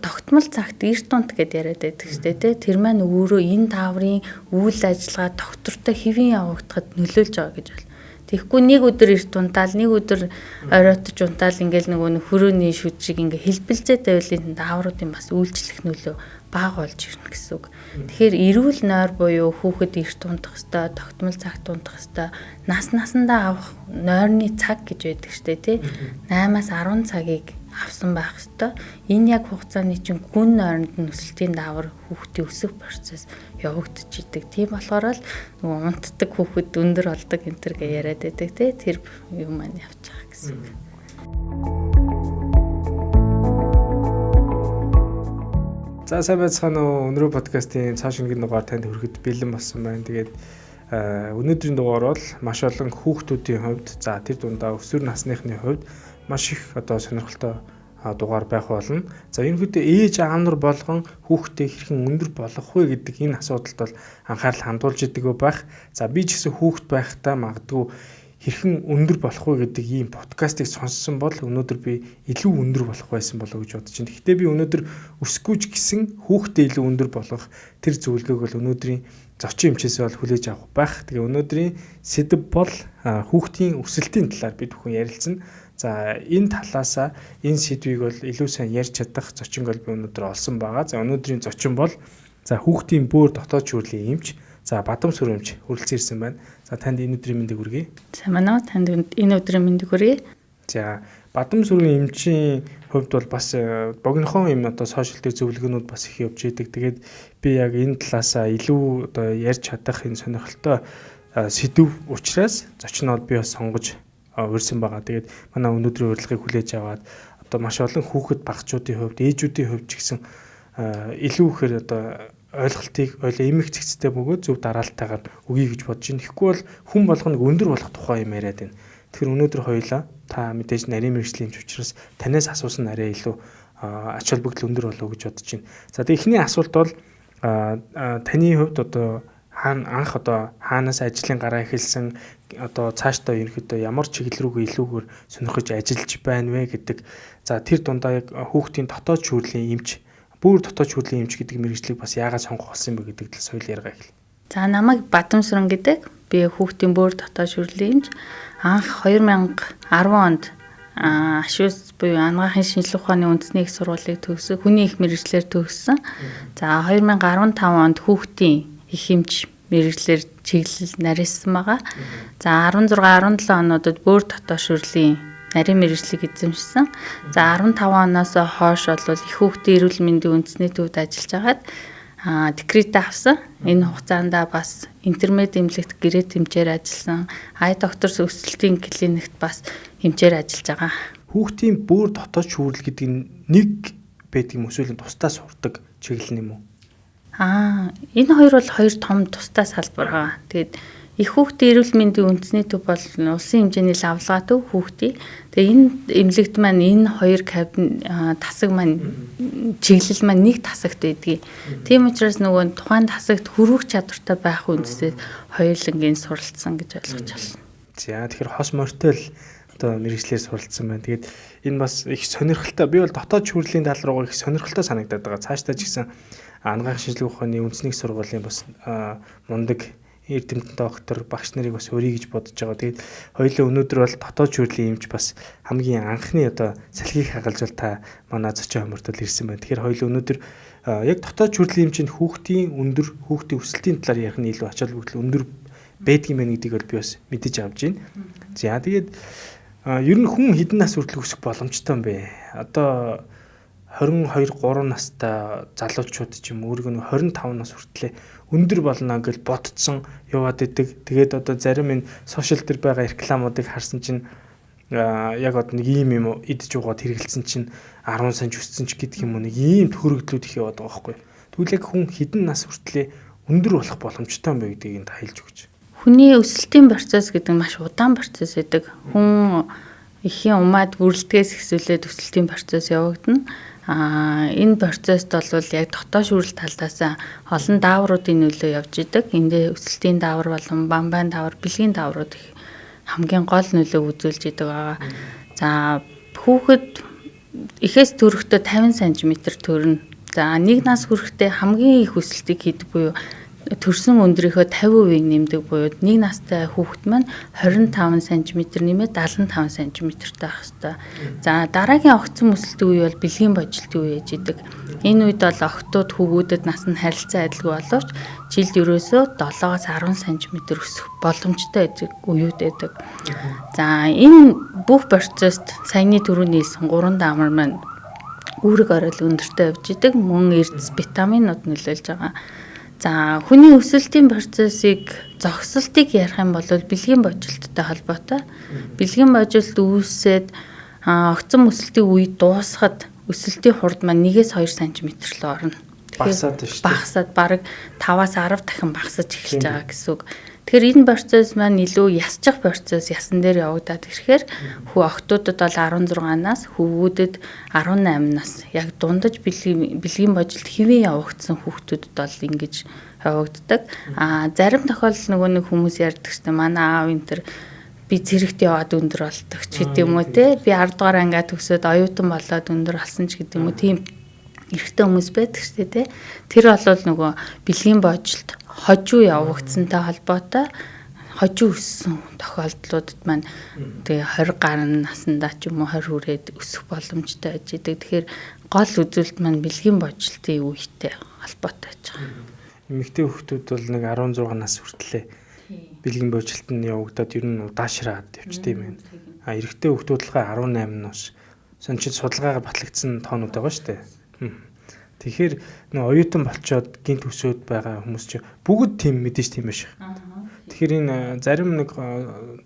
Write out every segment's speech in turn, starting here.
тогтмол цагт эрт унт гэдээ яриад байдаг шүү дээ. Тэр маань өөрөө энэ дааврын үйл ажиллагаа доктортой хэвэн явагдахад нөлөөлж байгаа гэж байна. Тэгэхгүй нэг өдөр эрт унтаал, нэг өдөр оройтож унтаал ингээл нөгөө хөрөөний шүд шиг ингээ хэлбэлзээ тавилын даавруудын бас үйлчлэх нөлөө бага болж ирнэ гэсэн үг. Тэгэхээр эрүүл нойр буюу хүүхэд эрт унтах ёстой, тогтмол цагт унтах ёстой, насандаа авах нойрны цаг гэж байдаг шүү дээ, тий. 8-аас 10 цагийг авсан байх ёстой. Энэ яг хугацааны чинь гүн нойронд нь өсөлтийн даавар хүүхдийн өсөх процесс явагдаж идэг. Тийм болохоор л нөгөө унтдаг хүүхэд өндөр болдог энэ төр гэж яриад байдаг тий. Тэр юм маань явж байгаа гэсэн үг. За сайн байцгаана уу. Өнөөдрийн подкастын цааш шингэн дугаар танд хүрэхэд бэлэн болсон байна. Тэгээд өнөөдрийн дугаар бол маш олон хүүхдүүдийн хувьд за тэр дундаа өсвөр насныхны хувьд маш их сонирхолтой дугаар байх болно. За энэ хөдөө ээж аав нар болгон хүүхдээ хэрхэн өндөр болгох вэ гэдэг энэ асуудалд бол анхаарал хандуулж идэг байх. За би ч гэсэн хүүхд байхдаа магадгүй хэрхэн өндөр болох вэ гэдэг ийм подкастыг сонссон бол өнөөдөр би илүү өндөр болох байсан болов гэж бодож байна. Гэхдээ би өнөөдөр өсгүйч гэсэн хүүхдээ илүү өндөр болгох тэр зөвлөгөөг бол өнөөдрийн зочин эмчээс бол хүлээж авах байх. Тэгээ өнөөдрийн сэдэв бол хүүхдийн өсөлтийн талаар бид бүхэн ярилцсан. За энэ талаасаа энэ сэдвийг бол илүү сайн ярьж чадах зочин бол би өнөөдөр олсон байгаа. За өнөөдрийн зочин бол за хүүхдийн бөөр дотоод шүүрлийн эмч за Бадам Сүрэмж хүрэлцэн ирсэн байна. За танд энэ өдрийн мэндийг хүргэе. За манай танд энэ өдрийн мэндийг хүргэе. За Бадам Сүрийн эмчийн хувьд бол бас богинохон юм сошиал дээр зөвлөгөөнүүд бас их явж идэг. Тэгээд би яг энэ талаасаа илүү ярьж чадах энэ сонирхолтой сэдв учраас зочин бол би бас сонгож урьсан байгаа. Тэгээд манай өнөөдрийн урилгыг хүлээж аваад маш олон хүүхэд багчуудын хувьд, ээжүүдийн хувьд ч гэсэн илүү ихээр ойлголтыг эмэг цэгцтэй бөгөөд зөв дараалтайгаар өгье гэж бодож байна. Тэгэхгүй бол хүн болгоныг өндөр болох тухай юм яриад байна. Тэгэхээр өнөөдөр хоёулаа та мэдээж нарийн мэргэжлийн эмч учраас танаас асуусан арай илүү ач холбогдол өндөр болов гэж бодож байна. За тэгээд эхний асуулт бол таны хувьд анх хаанаас ажлын гараа эхэлсэн цаашдаа ерөнхийдөө ямар чиглэл рүүгээ илүүгээр сонирхож ажиллаж байна вэ гэдэг. За тэр дундаа яг хүүхдийн дотоод шүүрлийн эмч, бүр дотоод шүүрлийн эмч гэдэг мэргэжлийг бас яагаад сонгох болсон бэ гэдэг талаас соёл яргаа эхэл. За намайг Бадам Сүрэн гэдэг. Би хүүхдийн бүр дотоод шүүрлийн эмч. Анх 2010 онд ашуус буюу анагаахын шинжилгээ ухааны үндэсний их сургуулийг төгсөв. Хүний их мэргэжлэр төгссөн. За 2015 онд хүүхдийн их эмч мэргэжлэр чиглэл нарийнсан байгаа. За 16-17 онуудад бүр дотоод шүүрлийн нарийн мэргэжлийг эзэмшсэн. За 15 оноос хойш бол их хүүхдийн эрүүл мэндийн үндэсний төвд ажиллаж агаад декрет авсан. Энэ хугацаанд бас интермед эмнэлэгт гэрээ тэмцээр ажилласан. Ай докторс өсөлтийн клиникт бас эмчээр ажиллаж байгаа. Хүүхдийн бүр дотоод шүүрэл гэдэг нь нэг байдаг юм эсвэл тусдаа сурдаг чиглэл юм уу? Энэ хоёр бол хоёр том тусдаа салбар байгаа. Тэгээд их хүүхдийн эрүүл мэндийн үндэсний төв бол улсын хэмжээний лавлгаа төв хүүхдийн. Тэгээ энэ эмнэлэгт маань энэ хоёр тасаг маань чиглэл маань нэг тасагт байдгийг. Тийм учраас нөгөө тухайн тасагт хүрэх чадвартай байх үндсээр хоёулангийн суралцсан гэж ойлгож байна. За тэгэхээр хос морьтой л мэргэжлэр суралцсан байна. Тэгээд энэ бас их сонирхолтой. Би бол дотоод шүүрлийн тал руугаа их сонирхолтой санагдаад байгаа. Цаашдаа ч гэсэн анагаахын шинжилгээ ухааны үндэсний сургуулийн бас мундаг эрдэмтэн доктор багш нарыг бас өрье гэж бодож байгаа. Тэгээд хоёулаа өнөөдөр бол дотоод шүүрлийн эмч бас хамгийн анхны салхийг хагалж бол та манай зочин хамартал ирсэн байна. Тэгэхээр хоёулаа өнөөдөр яг дотоод шүүрлийн эмчийн хүүхдийн өсөлтийн талаар ярих нь илүү ач холбогдол өндөр байдгийн байна гэдгийг бол би бас мэдэж авж байна. За тэгээд ер нь хүн хэдэн нас хүртэл өсөх боломжтой юм бэ? 22-3 настай залуучууд ч юм өөргөө 25 нас хүртлээр өндөр болно гэж бодцсон яваад идэг. Тэгээд зарим энэ сошиал дээр байгаа рекламуудыг харсан чинь яг нэг ийм юм идэж угаад хэрэгэлсэн чинь 10 сая өссөн ч гэдэг юм уу нэг ийм төрөгдлүүд их яваад байгаа байхгүй. Тэгвэл яг хүн хэдэн нас хүртлээр өндөр болох боломжтой юм бэ гэдгийг та хэлж өгч. Хүний өсөлтийн процесс гэдэг маш удаан процесс байдаг. Хүн эхийн умаад бүрлдгээс эхсүүлээд өсөлтийн процесс явагдана. Энэ процессд бол яг дотоод шүүрэл талдаас олон даавруудын нөлөө явж идэг. Энд өсөлтийн даавар болон бамбайн даавар, бэлгийн дааврууд хамгийн гол нөлөө үзүүлж идэг байгаа. За хүүхэд эхээс төрөхдөө 50 см төрнө. За нэг нас хүрэхдээ хамгийн их өсөлтийг хийдэг буюу төрсөн өндрийнхөө 50% нэмдэг буюу нэг настай хүүхэд маань 25 см нэмээд 75 см-тэй байх хэвээр. За дараагийн огцон өсөлтийн үе бол бэлгийн божилтын үе гэж идэг. Энэ үед бол охтууд хүүгүүдэд нас нь харилцан адилгүй боловч жилд ерөөсөө 7-10 см өсөх боломжтой үеуд байдаг. За энэ бүх процесст саяны түрүүний хэлсэн 3 даамар маань үүрэг орол өндөртэй явж идэг. Мөн эрдэс витаминууд нөлөөлж байгаа. За хүний өсөлтийн процессыг зогсолтыг ярих юм бол бэлгийн божилттой холбоотой. Бэлгийн божилт үүсээд огцон өсөлтийн үе дуусахад өсөлтийн хурд маань 1-2 см л орно. Багасаад шүү дээ. Багасаад бараг 5-10 дахин багасаж эхэлж байгаа гэсэн үг. Тэгэхээр энэ процесс маань илүү ясчих процесс ясан дээр явагдаад ирэхээр охтуудад бол 16-наас хүүгүүдэд 18 нас яг дундаж бэлгийн божилт хэвэн явагдсан хүүхдүүдэд бол ингэж явагддаг. Зарим тохиолдолд нөгөө нэг хүмүүс ярьдаг ч манай аав энэ төр би зэрэгт яваад өндөр болдог ч гэдэг юм уу те. Би 10 дугаар ангиа төгсөөд оюутан болоод өндөр болсон ч гэдэг юм уу. Тийм эрэгтэй хүмүүс байдаг шүү дээ. Тэр бол нөгөө бэлгийн божилт хожуу явагдсантай холбоотой хожуу өссөн тохиолдлуудад маань тэгээ 20 гаруй наснда ч юм уу 20 хүрээд өсөх боломжтой байж идэг. Тэгэхээр гол үзүүлэлт маань бэлгийн божилтын үетэй холбоотой байж байгаа. Эмэгтэй хүүхдүүд бол нэг 16 нас хүртлээ бэлгийн божилт нь явагдаад ер нь удаашраад явчихдээ юм байна. Эрэгтэй хүүхдүүд л 18 нас. Сон чи судалгаагаар батлагдсан тоонууд байгаа шүү дээ. Тэгэхээр нэг оюутан болчоод гинт өсөөд байгаа хүмүүс чи бүгд тийм мэдээж тийм биш. Тэгэхээр энэ зарим нэг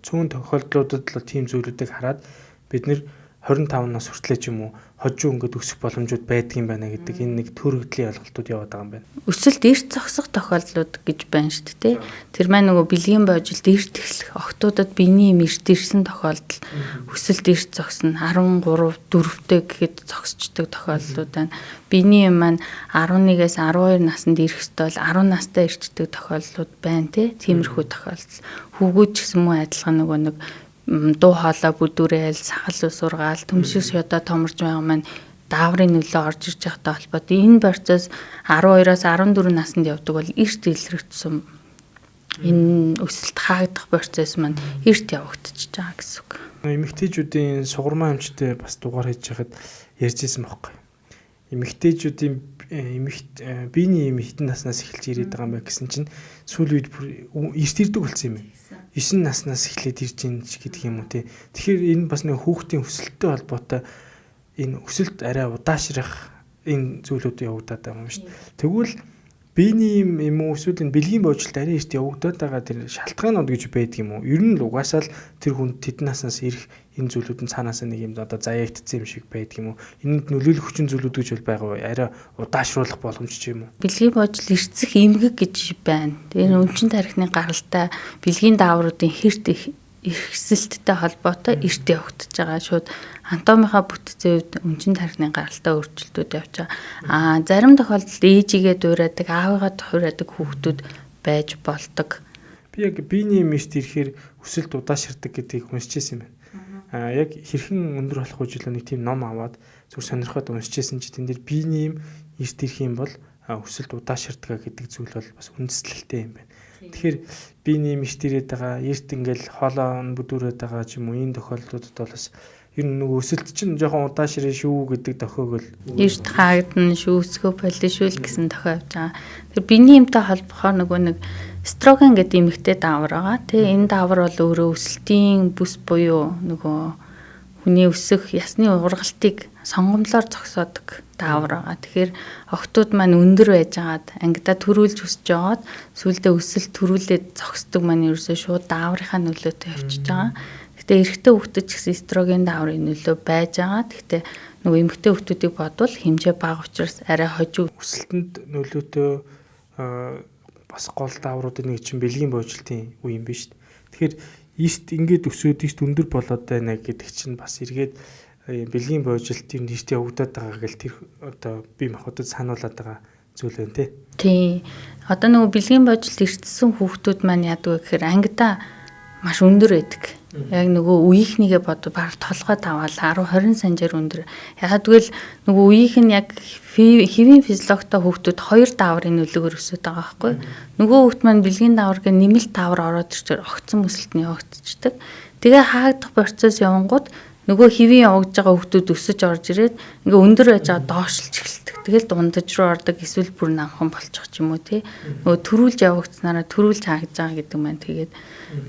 цөөн тохиолдлуудад л тийм зүйлүүдийг хараад бид нэр 25 нас хүртлээ ч юм уу хожуу өнгөд өсөх боломжууд байдаг юм байна гэдэг энэ нэг төрөгдлийн ойлголтууд яваад байгаа юм байна. Өсөлт эрт зогсох тохиолдлууд гэж байна шүү дээ. Тэр маань нөгөө бэлгийн божилт эрт эхлэх охтуудад биений юм эрт ирсэн тохиолдол өсөлт эрт зогсно 13 4-тэй гэхэд зогсчдаг тохиолдлууд байна. Биений юм маань 11-ээс 12 наснд ирэх ёстой бол 10 настай ирчдэг тохиолдлууд байна тий. Тиймэрхүү тохиолдол. Хүүгүүд ч гэсэн мөн адилхан нөгөө нэг дуу хоолой бүдүүрээл сахал ус ургаал төмшиг шодоо томорж байгаа маань дааврын нөлөө орж ирж байгаатай холбоотой энэ процесс 12-аас 14 наснд явдаг бол эрт илрэгдсэн энэ өсөлт хаагдах процесс маань эрт явагдчихж байгаа гэсэн үг. Эмэгтэйчүүдийн сугармаа эмчтэй бас дугаар хийж байхад ярьжсэн байхгүй. Эмэгтэйчүүдийн биений юм хитэн наснаас эхэлж ирээд байгаа юм байна гэсэн чинь сүүлийн үед бүр эрт ирдэг болсон юм байна. 9 наснаас эхлээд ирж ийн гэдэг юм уу тий. Тэгэхээр энэ бас нэг хүүхдийн өсөлттэй холбоотой энэ өсөлт арай удаашрах энэ зүйлүүд явагдаад байгаа юм шүү дээ. Тэгвэл биений юм уу эсвэл энэ бэлгийн божилт арай эрт явагдаад байгаа тэр шалтгаанууд гэж байдаг юм уу? Ер нь л угаасаа л тэр хүн тэд наснаас ирэх энэ зүйлүүд нь цаанаас нэг юм одоо заяагдсан юм шиг байдаг юм уу? Энэнд нөлөөлөх хүчин зүйлүүд гэж бол байгаа уу? Арай удаашруулах боломж ч юм уу? Бэлгийн божилт эрсэх эмгэг гэж байна. Тэр өнчин тархины гаралтай бэлгийн даавруудын хэрт эрсэлттэй холбоотой эрт явагдаж байгаа. Шууд анатомийнхаа бүтцийн үед өнчин тархины гаралтай өөрчлөлтүүд явж байгаа. Зарим тохиолдолд ээжигээ дуурайдаг, аавыгаа дуурайдаг хүүхдүүд байж болдог. Би яг биений эмэрт ирэхээр өсөлт удаашрдаг гэдгийг уншижсэн юм байна. Яг хэрхэн өндөр болох үжилөө нэг тийм ном аваад зүр сонирхоод уншижсэн чи тэн дээр биений эм эрт ирэх юм бол өсөлт удаашрдаг гэдэг зүйл бол бас үндэслэлтэй юм байна. Тэгэхээр биений эм эрт ирээд байгаа, эрт ингээл хоолоо бүдүүрээд байгаа ч юм уу энэ тохиолдлуудад бол бас ер нь нөгөө өсөлт чинь жоохон удаашрын шүү гэдэг тохиог л эрт хаагдана шүү, өсгөө полишүүл гэсэн тохиолж байгаа. Тэр биений эмтэй холбохоор нөгөө нэг эстроген гэдэг эмэгтэй даавар байгаа. Тэгээ энэ даавар бол өөрөө өсөлтийн бүс буюу нөгөө хүний өсөх ясны ургалтыг сонгомлоор зогсоодог даавар байгаа. Тэгэхээр охтууд маань өндөр байжгаад ангидаа төрүүлж өсөж жагаад сүүлдээ өсөлт төрүүлээд зогсдог маань ерөөсөө шууд дааврынхаа нөлөөтэй явчихж байгаа. Гэтэ эрэгтэй хүүхдэд ч гэсэн эстроген дааврын нөлөө байж байгаа. Гэтэ нөгөө эмэгтэй хүүхдүүдийг бодвол хэмжээ бага учраас арай хожуу өсөлтөнд нөлөөтэй бас гол даавруудын нэг чинь бэлгийн божилтын үе юм биш. Тэгэхээр эрт ингээд өсөөд эрт өндөр болоод байна гэдэг чинь бас эргээд бэлгийн божилтын нэрт явагдаад байгаа гэл тэр одоо бие махбодод сануулад байгаа зүйл байна тий. Одоо нөгөө бэлгийн божилт эртсэн хүүхдүүд маань яадаг вэ гэхээр ангидаа маш өндөр байдаг. Яг нөгөө үеийнхнийгээ бодвол баг толгойд аваад 10 20 санжаар өндөр. Ягаад гэвэл нөгөө үеийнх нь яг хэвийн физиологтой хүүхдүүд 2 дааврын нөлөөгөөр өсөж байгаа байхгүй. Нөгөө хүүхд маань бэлгийн дааварыг нэмэлт даавар ороод ирчихээр огцон өсөлтний явагдчихдаг. Тэгээ хаагдах процесс явангууд нөгөө хэвийн явагдаж байгаа хүүхдүүд өсөж орж ирээд ингээ өндөр байж байгаа доошлж эхэлдэг. Тэгэл дундаж руу ордог, эсвэл бүр намхан болчих ч юм уу тий. Нөгөө төрүүлж явагдсанараа төрүүлж хаагдж байгаа гэдэг маань тэгээд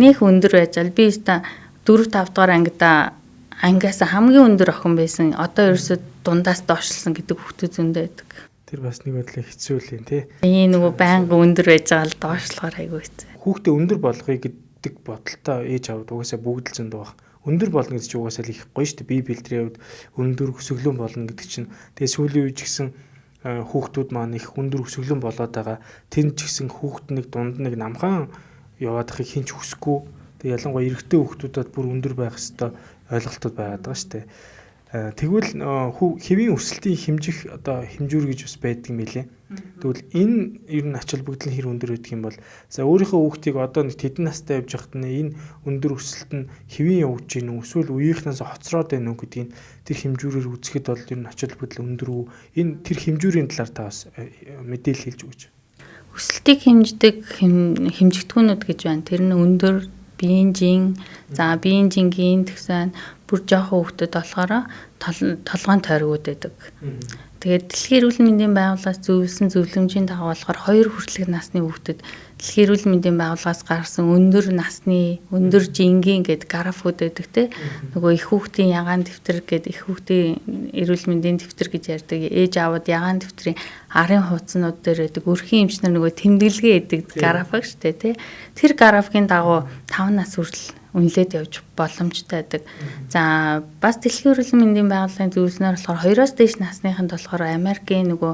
нөх өндөр байж ал би өста 4 5 дугаар ангиас хамгийн өндөр охин байсан. Одоо ерөөсө дундаас доошлсон гэдэг хүүхдүүд зөндөө байдаг. Тэр бас нэг бодлоо хэцүү л юм тий. Нөгөө байнга өндөр байж байгаа л доошлохоор айгүй хэцүү. Хүүхдээ өндөр болгоё гэдэг бодолтой ээж аавд угаасаа бүгд л зөндөө баг. Өндөр болно гэж угаасаа л их гоё шүү дээ. Би бэлтрийн хувьд өндөр өсөглөн болно гэдэг чинь. Тэгээ сүүлийн үе ч гэсэн хүүхдүүд маань их өндөр өсөглөн болоод байгаа. Тэнд ч гэсэн хүүхд нэг дунд нэг намхан яваад ихийг хинч хүсэхгүй. Тэгээ ялангуяа эрэгтэй хүүхдүүдэд бүр өндөр байх хэвээр ойлголтууд байгаад байгаа шүү дээ. Тэгвэл хэвийн өсөлтийн хэмжих одоо хэмжүүр гэж бас байдаг юм билээ. Тэгвэл энэ ер нь ач холбогдол хэр өндөр байдаг юм бол за өөрийнхөө хүүхдийг одоо нэг тэдэн настай явж байхад энэ өндөр өсөлт нь хэвийн явж гин үү эсвэл үеийнхнээс хоцроод байна уу гэдгийг тэр хэмжүүрээр үзэхэд бол ер нь ач холбогдол өндөр үү? Энэ тэр хэмжүүрийн талаар та бас мэдээлэл хэлж өгөөч. Өсөлтийг хэмждэг хэмжигдэхүүнүүд гэж байна. Тэр нь өндөр биеийн жин, за биеийн жингийн тэгсэн бүр жоохон хүүхдэд болохоор толгойн тойргууд байдаг. Тэгээд Дэлхийн эрүүл мэндийн байгууллагаас зөвлөсөн зөвлөмжийн дагуу болохоор 2 хүртэлх насны хүүхдэд Дэлхийн эрүүл мэндийн байгууллагаас гаргасан өндөр насны өндөр жингийн гэдэг графууд байдаг те. Нөгөө их хүүхдийн ягаан дэвтэр гэдэг их хүүхдийн эрүүл мэндийн дэвтэр гэж ярьдаг. Ээж аавд ягаан дэвтрийн арын хуудаснууд дээр байдаг. Өрхийн эмчнэр нөгөө тэмдэглэгээ өгдөг граф шүү дээ те. Тэр графикийн дагуу 5 нас хүртэл үнэлээд явж боломжтой байдаг. За бас Дэлхийн эрүүл мэндийн байгууллагын зөвлөснөөр болохоор 2-оос дээш насныханд болохоор Америкийн нөгөө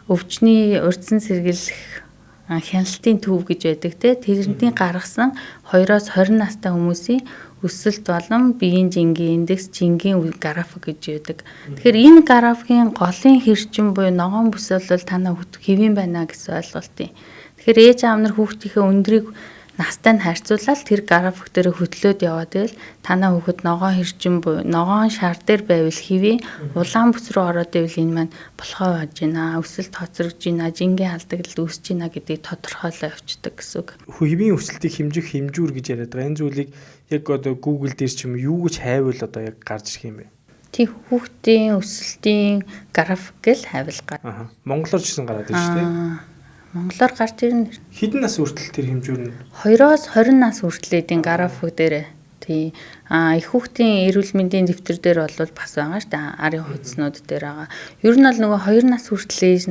өвчний урьдчилан сэргийлэх хяналтын төв гэж байдаг те. Тэрнээ гаргасан 2-оос 20 настай хүмүүсийн өсөлт болон биеийн жингийн индекс, жингийн график гэж байдаг. Тэгэхээр энэ графикийн голын хэрчим буюу ногоон бүс бол танаа хэвэн байна гэсэн ойлголт юм. Тэгэхээр ээж аав нар хүүхдийнхээ өндрийг настай нь харьцуулаад тэр график дээр хөтлөөд яваад байвал танаа хүүхэд ногоон хэрчим буюу ногоон шар дээр байвал хэвээ улаан бүс рүү ороод байвал энэ маань болохоо байж байна. Өсөлт хоцрогдож байна, жингийн алдагдлал үүсэж байна гэдгийг тодорхойлоо явцдаг гэсэн үг. Хэвийн өсөлтийг хэмжих хэмжүүр гэж яриад байгаа. Энэ зүйлийг яг одоо Google дээр ч юм юу гэж хайвал одоо яг гарч ирэх юм бэ? Тий хүүхдийн өсөлтийн график гэл хайвал гар. Монголоор ч гэсэн гараад байна шүү дээ. Монголоор гарч ирнэ. Хэдэн нас хүртэл тэр хэмжүүр нь 2-оос 20 нас хүртэл эдийн график дээр тий их хүүхдийн эрүүл мэндийн дэвтэр дээр бол бас байгаа шүү дээ. Арын хуудснууд дээр байгаа. Ер нь бол нөгөө 2 нас хүртэл ээж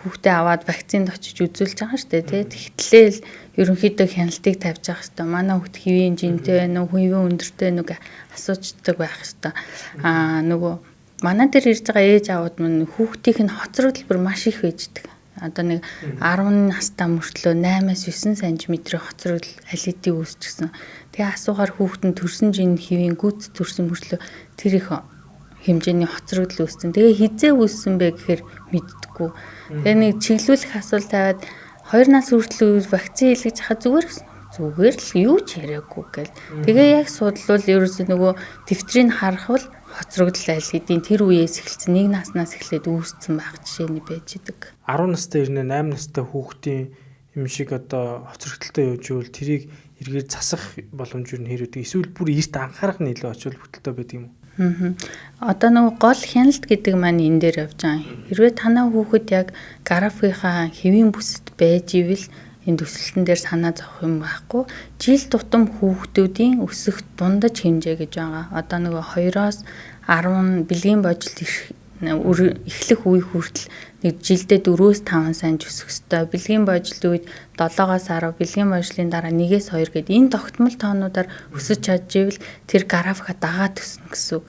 хүүхдээ аваад вакцинд очиж үзүүлж байгаа шүү дээ тий. Тэгтлээл ерөнхийдөө хяналтыг тавьж явах хэрэгтэй. Манай хүүхд хэвийн жинтэй байна уу, хэвийн өндөртэй нүг асуучдаг байх хэрэгтэй. Нөгөө манай дээр ирж байгаа ээж аауд мань хүүхдийн хоцрогдол бүр маш их байждаг. Одоо нэг 10 настай мөртлөө 8-9 см-ийн хоцрогдол алитий үүсчихсэн. Тэгээ асуухаар хүүхэд нь төрсөн жин хэвийн гүт төрсөн мөртлөө тэр их хэмжээний хоцрогдол үүссэн. Тэгээ хизээ үүссэн бэ гэхээр мэддэггүй. Тэгээ нэг чиглүүлэх асуулт тавиад 2 нас хүртэл вакцин хийлгэж хахад зүгээр л юу ч яриаггүй гэл. Тэгээ яг судлал ерөөсөө нөгөө дэвтрийг харахвал хоцрогдол аль хэдийн тэр үеэс эхэлсэн 1 наснаас эхлээд үүссэн байх жишээний байж идэг. 10 настай ирнэ 8 настай хүүхдийн юм шиг одоо хоцрогдолтой явж ивэл тэрийг эргээр засах боломж юу нэрээд эсвэл бүр эрт анхаарах нь илүү очил бүтэлтэй байдаг юм уу? Одоо нөгөө гол хяналт гэдэг маань энэ дээр явж байгаа. Хэрвээ танаа хүүхэд яг графикийнхаа хэвийн бүсэд байж ивэл энэ төсөлтөн дээр санаа зовох юм байхгүй. Жил тутам хүүхдүүдийн өсөх дундаж хэмжээ гэж байгаа. Одоо нөгөө 2-оос 10 бэлгийн божилт эхлэх үе хүртэл нэг жилдээ 4-5 санж өсөх ёстой. Бэлгийн божилтын үед 7-оос 10, бэлгийн божилтын дараа 1-2 гэдэг энэ тогтмол тоонуудаар өсөж чадж ивэл тэр графика дагаад өснө гэсэн үг.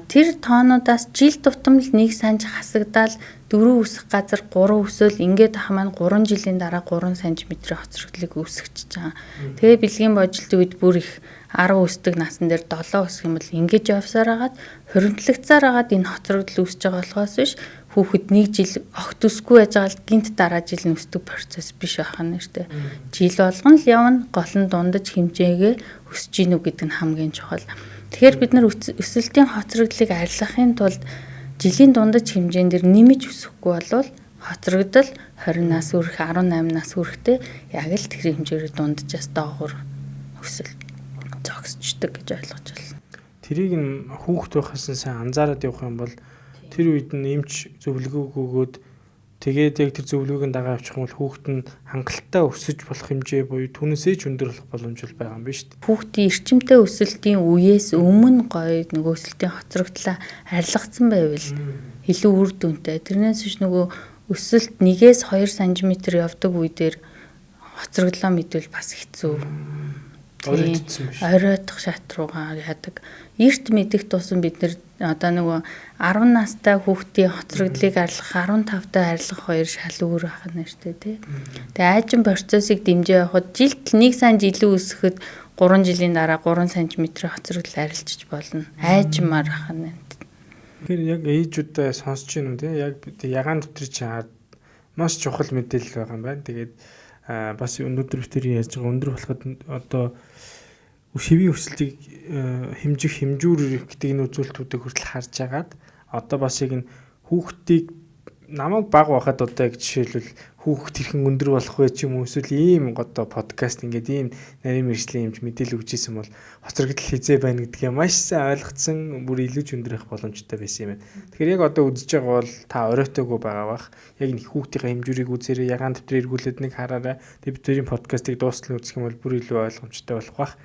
Тэр тоонуудаас жил тутам л нэг санж хасагдаал 4 үсэх газар 3 өсөөл ингээд ах маань 3 жилийн дараа 3 см-ийн хоцрогдлыг үүсгэж байгаа. Тэгээ бэлгийн божилтын үед бүр их 10 өсдөг насан дээр 7 өсөх юм бол ингэж явсаар хагаад хоригдлагцаар хагаад энэ хоцрогдол үүсэж байгаа болохоос биш хүүхэд 1 жил огт өсөхгүй байж байгаа л гинт дараа жил нь өсдөг процесс биш байна шүү дээ. Жил болгон л явна, гол нь дундаж хэмжээгээ өсөж гинүү гэдэг нь хамгийн чухал. Тэгэхээр бид нар өсөлтийн хоцрогдлыг арилгахын тулд жилийн дундаж хэмжээнд дэр нэмж өсөхгүй болвол хоцрогдол 20 нас хүрэх 18 нас хүрэхдээ яг л тэр хэмжээгээр дунджаас доогуур өсөлт зогсчдөг гэж ойлгож байна. Тэрийг нь хүүхэд байхаас нь сайн анзаараад явах юм бол тэр үед нь эмч зөвлөгөө өгөөд тэгээд яг тэр зөвлөгөөг нь дагаа авчих юм бол хүүхэд нь хангалттай өсөж болох хэмжээ буюу түүнээсээ ч өндөр болох боломж байгаа юм биш үү? Хүүхдийн эрчимтэй өсөлтийн үеэс өмнө гоё нөгөө өсөлтийн хоцрогдлоо арилгацсан байвал илүү үр дүнтэй. Тэрнээс биш нөгөө өсөлт 1-2 см явдаг үедэр хоцрогдлоо мэдвэл бас хэцүү. Оройтох шат руугаа яадаг. Эрт мэдэх тусам бид нэр одоо нөгөө 10 настай хүүхдийн хоцрогдлыг арилгах 15-тай арилгах хоёр шал өөр байна шүү дээ тий. Тэгээ айжин процессыг дэмжиж явахад жилд 1 санж илүү өсөхөд 3 жилийн дараа 3 см-ийн хоцрогдол арилжиж болно. Айжмаар байна. Тэгэхээр яг ээжүүдээ сонсож байна уу тий. Яг ягаан дэвтэр чинь маш чухал мэдээлэл байгаа юм байна. Тэгээд бас өнөөдөр битэрийн ярьж байгаа өндөр болоход одоо шивийн өсөлтийг хэмжих хэмжүүр гэдэг энэ үзүүлэлтүүдийг хүртэл харж агаад одоо бас яг энэ хүүхдийг намайг баг байхад одоо яг жишээлбэл хүүхд хэрхэн өндөр болох вэ ч юм уу эсвэл ийм одоо подкаст ингээд ийм нарийн мэржлийн юмч мэдээлэл өгч ийсэн бол хоцрогдол хизээ байна гэдгийг маш сайн ойлгоцсон бүр илүү ч өндөр их боломжтой байсан юм байна. Тэгэхээр яг одоо үзэж байгаа бол та оройтойгоо байгаа бах. Яг энэ хүүхдийн хэмжүүрийг үзээрэй, ягаан дэвтрээр эргүүлээд нэг хараарай. Тэгээ бидний подкастыг дуустал үзэх юм бол бүр илүү ойлгомжтой болох бах.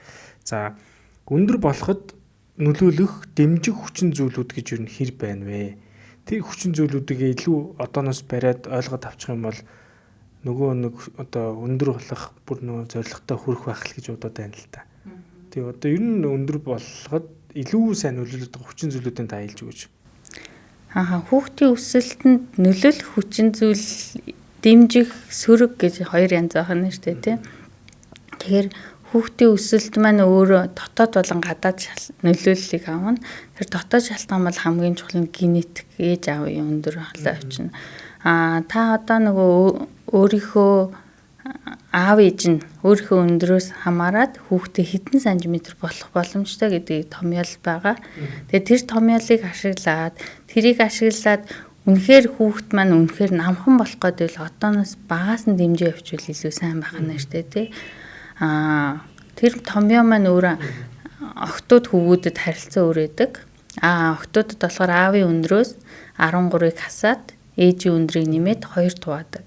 За өндөр болоход нөлөөлөх дэмжих хүчин зүйлүүд гэж юу нэр байна вэ? Тэр хүчин зүйлүүдийг илүү одооноос бариад ойлгоод авчих юм бол нөгөө нэг одоо өндөр болох бүр нөгөө зорилготой хүрэх байх л гэж бодоод байна л та. Тэгээ одоо ер нь өндөр болоход илүү сайн нөлөөлөд байгаа хүчин зүйлүүдийн та хэлж өгөөч. Хүүхдийн өсөлтөнд нөлөөлөх хүчин зүйл дэмжих сөрөг гэж хоёр янз байна шүү дээ тий. Тэгэхээр хүүхдийн өсөлт маань өөрөө дотоод болон гадаад нөлөөллийг авна. Тэр дотоод шалтгаан бол хамгийн чухал нь генетик ээж аавын өндөр халаа авчна. Та одоо нөгөө өөрийнхөө аав ээж нь өөрийнхөө өндрөөс хамаарат хүүхдээ хэдэн сантиметр болох боломжтой гэдгийг томьёол байгаа. Тэгээ тэр томьёолыг тэрийг ашиглаад үнэхээр хүүхд маань үнэхээр намхан болох гэдэг л одооноос багаас нь дэмжиж явуул илүү сайн байх нь шүү дээ тий. Тэр томьёо маань өөрөө охтууд хөвгүүдэд харилцаа өрөөдөг. Охтуудад болохоор аавын өндрөөс 13-ыг хасаад ээжийн өндрийг нэмээд 2 туваадаг.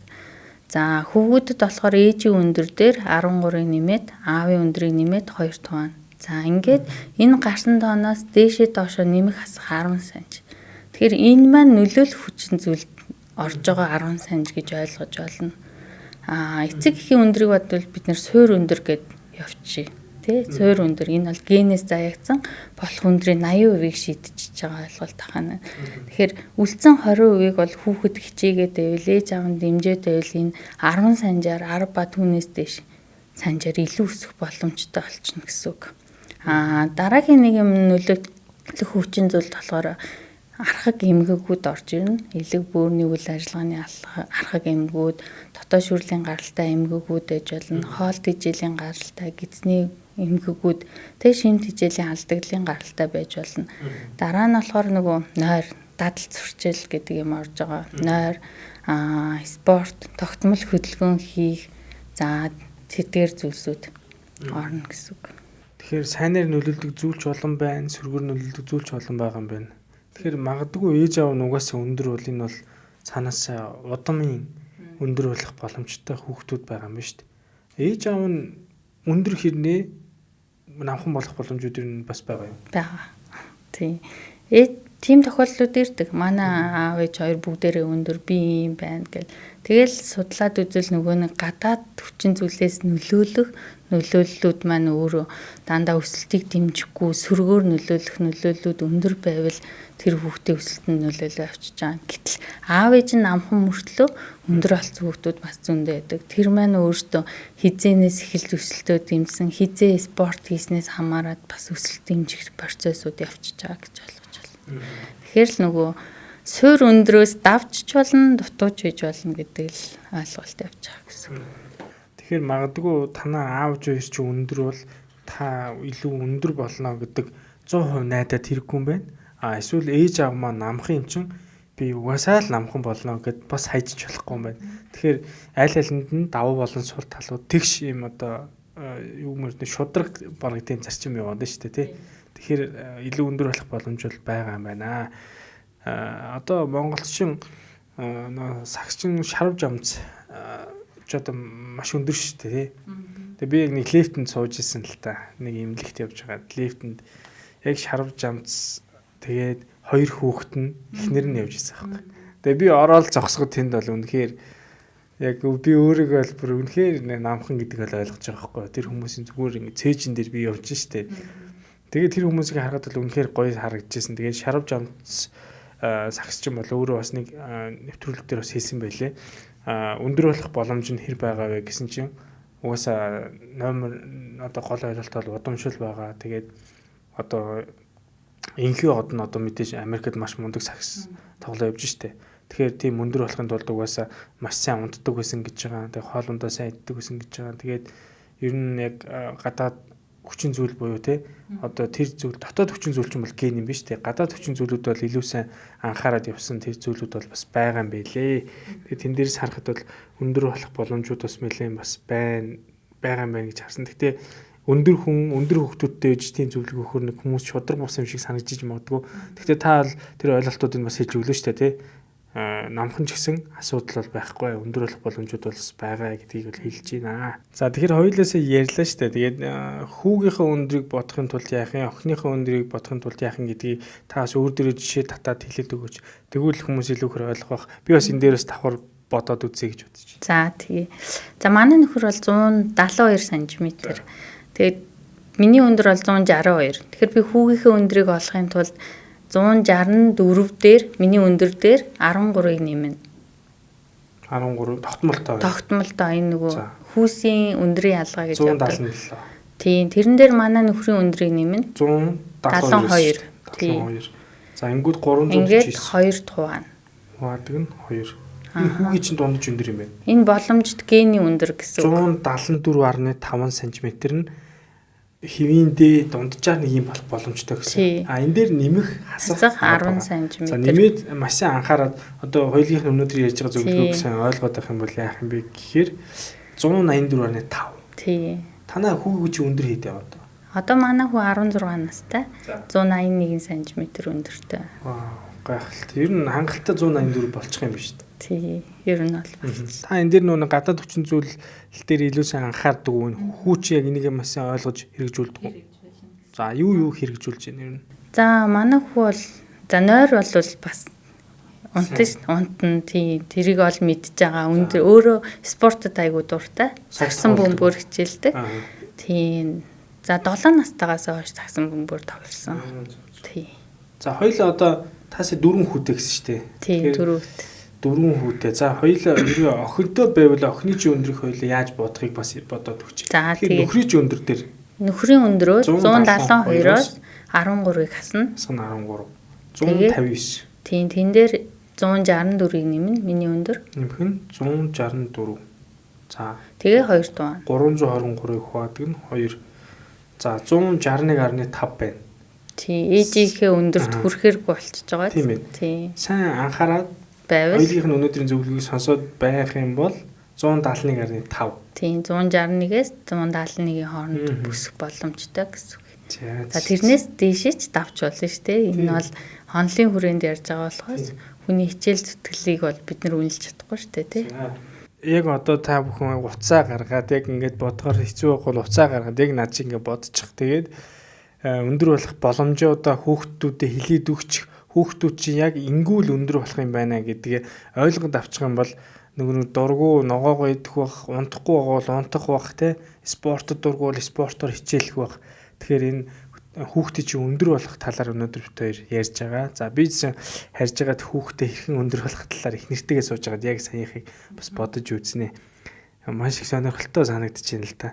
За хөвгүүдэд болохоор ээжийн өндөр дээр 13-ыг нэмээд аавын өндрийг нэмээд 2 туваана. За ингээд энэ гарсан тооноос дээшээ доошоо нэмэх хасах 10 санж. Тэгэхээр энэ маань нөлөөлөх хүчин зүйлд орж байгаа 10 санж гэж ойлгож байна. Эцэг эхийн өндрийг бодвол бид нэр суур өндөр гэд явчих. Тэ суур өндөр энэ бол генээс заягдсан болох өндрийн 80%-ийг шийдчихэж байгаа ойлголт тахана. Тэгэхээр үлдсэн 20%-ийг бол хүүхэд хичээгээд байвал ээж аав нь дэмжээд байвал энэ 10 санжаар 10 ба түүнээс дээш санжаар илүү өсөх боломжтой болчихно гэсэн үг. Дараагийн нэг юм нөлөөлөх хүчин зүйл болохоор архаг эмгэгүүд орж ирнэ. Элэг бөөрийн үйл ажиллагааны архаг эмгэгүүд, дотоод шүрлийн гаралтай эмгэгүүд ээж болно. Хоол тэжээлийн гаралтай, гидсний эмгэгүүд, тэг шимт тэжээлийн алдагдлын гаралтай байж болно. Дараа нь болохоор нөгөө нойр, дадал зурчил гэдэг юм орж байгаа. Нойр, спорт, тогтмол хөдөлгөөн хийх, за тэтгэр зүйлсүүд орно гэсэн үг. Тэгэхээр сайнаар нөлөөлдөг зүйлч олон байна, сүргээр нөлөөлдөг зүйлч олон байгаа юм байна. Тэгэхээр магадгүй ээж аав нугасаа өндөр бол энэ бол цаанаасаа удамын өндөр болох боломжтой хүүхдүүд байгаа юм байна шүү дээ. Ээж аав нь өндөр хэрнээ намхан болох боломжууд юу бас байгаа юм. Бага. Тийм. Тийм тохиолдлууд ирдэг. Манай аав ээж хоёр бүгдээрээ өндөр би юм байна гэл. Тэгэл судлаад үзэл нөгөө нэг гадаад хүчин зүйлээс нөлөөллүүд маань өөрөө дандаа өсөлтийг дэмжихгүй сөргөөр нөлөөллүүд өндөр байвал тэр хүүхдийн өсөлтөнд нөлөөлөө авчиж байгаа. Гэтэл аав ээж нь амхан мөртлөө өндөр болсон хүүхдүүд бас зөндөө байдаг. Тэр маань өөртөө хизээнээс эхэлж өсөлтөө дэмжсэн, хизээ спорт хийснээс хамаарат бас өсөлт дэмжих процессыг явчихж байгаа гэж ойлгож байна. Тэгэхээр л нөгөө суур өндрөөс давж болно, дутууж хийж болно гэдэг л ойлголт явж байгаа гэсэн. Тэгэхээр магадгүй танаа аавч хоёр чи өндөр бол та илүү өндөр болно гэдэг 100% найдаад хэрэггүй юм байна. Эсвэл ээж аав маань намхан юм чин би угаасаа л намхан болно гэд бас хайжиж болохгүй юм байна. Тэгэхээр аль алинд нь давуу болон сул талууд тэгш юм одоо юу мөрдөө шудраг бараг тийм зарчим яваад шүү дээ тий. Тэгэхээр илүү өндөр болох боломж бол байгаа юм байна. Одоо монголчин сагчин шарав жамц ч одоо маш өндөр шүү дээ тий. Тэгээ би яг нэг лифтэнд сууж исэн л та. Нэг юм лифт явж байгаа. Лифтэнд яг шарав жамц тэгээд хоёр хүүхэд нь эхнэр нь явж исэн байхгүй. Тэгээ би ороод зогсоход тэнд бол үнэхээр яг би өөрийгөө бол бүр үнэхээр намхан гэдэг бол ойлгож байгаа байхгүй. Тэр хүмүүсийн зүгээр ингэ цээжин дээр би явж штэ. Тэгээд тэр хүмүүсийг харахад бол үнэхээр гоё харагдажсэн. Тэгээд шарав жамц сагсчин бол өөрөө бас нэг нэвтрүүлэг дээр бас хэлсэн байлээ. Өндөр болох боломж нь хэр байгаа вэ гэсэн чинь угаасаа номер одоо гол ойлголт бол удамшил байгаа. Тэгээд одоо инхүү од нь одоо мэдээж Америкт маш мундаг сакс тоглоо явж штэ. Тэгэхээр тийм өндөр болохын тулд угаасаа маш сайн унтдаг байсан гэж байгаа. Тэгээд хоол ундаа сайн иддэг байсан гэж байгаа. Тэгээд ер нь яг гадаад хүчин зүйл буюу те одоо тэр зүйл дотоод хүчин зүйл ч юм бол ген юм биш те. Гадаад хүчин зүйлүүд бол илүү сайн анхаарал явсан тэр зүйлүүд бол бас байгаа юм байлээ. Тэгээд тэн дээрс харахад бол өндөр болох боломжууд бас нэлээд бас байгаа юм байна гэж харсан. Гэхдээ өндөр хүүхдүүдтэй ээж тийм зөвлөгөө өгөхөр нэг хүмүүс шудраг бус юм шиг санагдчих магадгүй. Гэхдээ та бол тэр ойлголтуудыг бас хэлж өглөө штэ тий. Намхан ч гэсэн асуудал бол байхгүй. Өндөр болох боломжууд бол бас байгаа гэдгийг бол хэлж байна. За тэгэхээр хоёулаасаа ярьлаа штэ. Тэгээд хүүгийнхээ өндрийг бодохын тулд яах юм, охиныхоо өндрийг бодохын тулд яах юм гэдгийг та бас өөр дөрөв жишээ татаад хэлээд өгөөч. Тэгвэл хүмүүс илүү хөр ойлгох бах. Би бас энэ дээрээс давхар бодоод үзье гэж бодож байна. За тэгээ. За манай нөхөр бол 172 см. Тэгээд миний өндөр бол 162. Тэгэхээр би хүүгийнхээ өндрийг олохын тулд 164 дээр миний өндөр дээр 13-ыг нэмнэ. 13 тогтмолтой. Тогтмолтой энэ нөгөө хүүсийн өндрийн ялгаа гэж боддог. 177. Тийм, тэрэн дээр манай нөхрийн өндрийг нэмнэ. 172. Тийм. За ингүүд 349. Ингээд 2 тухайн. Хаадаг нь 2. Энэ хүүгийн чинь дундаж өндөр юм байна. Энэ боломжит гений өндөр гэсэн үг. 174.5 см нь хэвиндээ дунджаар нэг юм болох боломжтой гэсэн. Энэ дээр нэмэх хасах 10 см. За нэмээд маш сайн анхаарал одоо хоёулынх нь өнөөдөр ярьж байгаа зөвлөгөөг сайн ойлгоод байх юм бол яах юм бэ гэхээр 184.5. Тий. Танаа хүүгийн чи өндөр хэд яваад байна? Одоо манай хүү 16 настай. 181 см өндөртэй. Гайхалтай. Ер нь хангалттай 184 болчих юм биш үү? Тий. Ер нь бол болчих. Та энэ дээр нөө гадаад хүчин зүйл дээр илүү сайн анхаардаг уу? Хүү чи яг энийг маш сайн ойлгож хэрэгжүүлдэг үү? За юу хэрэгжүүлж байна ер нь? За манай хүү бол за нойр бол бас унтна тий. Тэрийг ол мэдж байгаа. Өндөр өөрөө спортод айгуу дуртай. Сагсан бөмбөр хичээлдэг. Тий. За 7 настайгаас хойш сагсан бөмбөр тоглосон. Тий. За хоёул одоо тасаа 4 хүүтэй гэсэн шүү дээ. Тий, 4 хүүтэй. 4 хүүтэй. За хоёул охинтой байвал охины чи өндрийг хоёул яаж бодохыг бас бодоод өгч. Тэгэхээр нөхрийн чи өндөр дээр нөхрийн өндрөөс 172-оос 13-ыг хасна. Хасна 13. 159. Тийм, тэн дээр 164-ыг нэмнэ. Миний өндөр. Нэмэх нь 164. За. Тэгээ 2 туан. 323-ыг хуваадаг нь 2. За 161.5 байна. Тий, ээжийнхээ өндөрт хүрэхэрэг болчихж байгаа. Тийм ээ. Тий. Сайн анхаарал байвал хоёулынх нь өнөөдрийн зөвлөгөөг сонсоод байх юм бол 171.5. Тийм, 161-ээс 171-ийн хооронд бүсэх боломжтой гэсэн үг. За тэрнээс дээшээ ч давч болно шүү дээ. Энэ бол хонлын хүрээнд ярьж байгаа болохоос хүний хичээл зүтгэлийг бол бид нар үнэлж чадахгүй шүү дээ, тий. Яг одоо та бүхэн уцаа гаргаад яг ингээд бодохоор хэцүү байх бол уцаа гаргаад яг над шиг ингээд бодчих. Тэгээд өндөр болох боломжоо одоо хүүхдүүдэд хилээд өгч хүүхдүүд чинь яг ингүүл өндөр болох юм байна гэдгээ ойлгоод авчих юм бол нэг дургу ногоогоо идэх бах, унтахгүй байгаа бол унтах бах те спортод дургу бол спортоор хичээлэх бах. Тэгэхээр энэ хүүхдээ чи өндөр болох талаар өнөөдөр бид хоёр ярьж байгаа. За би ч харж байгаад хүүхдээ хэрхэн өндөр болох талаар их нэртэйгээ сууж байгаад яг саяхыг бас бодож үзнэ. Маш их сонирхолтой санагдчихээн л та.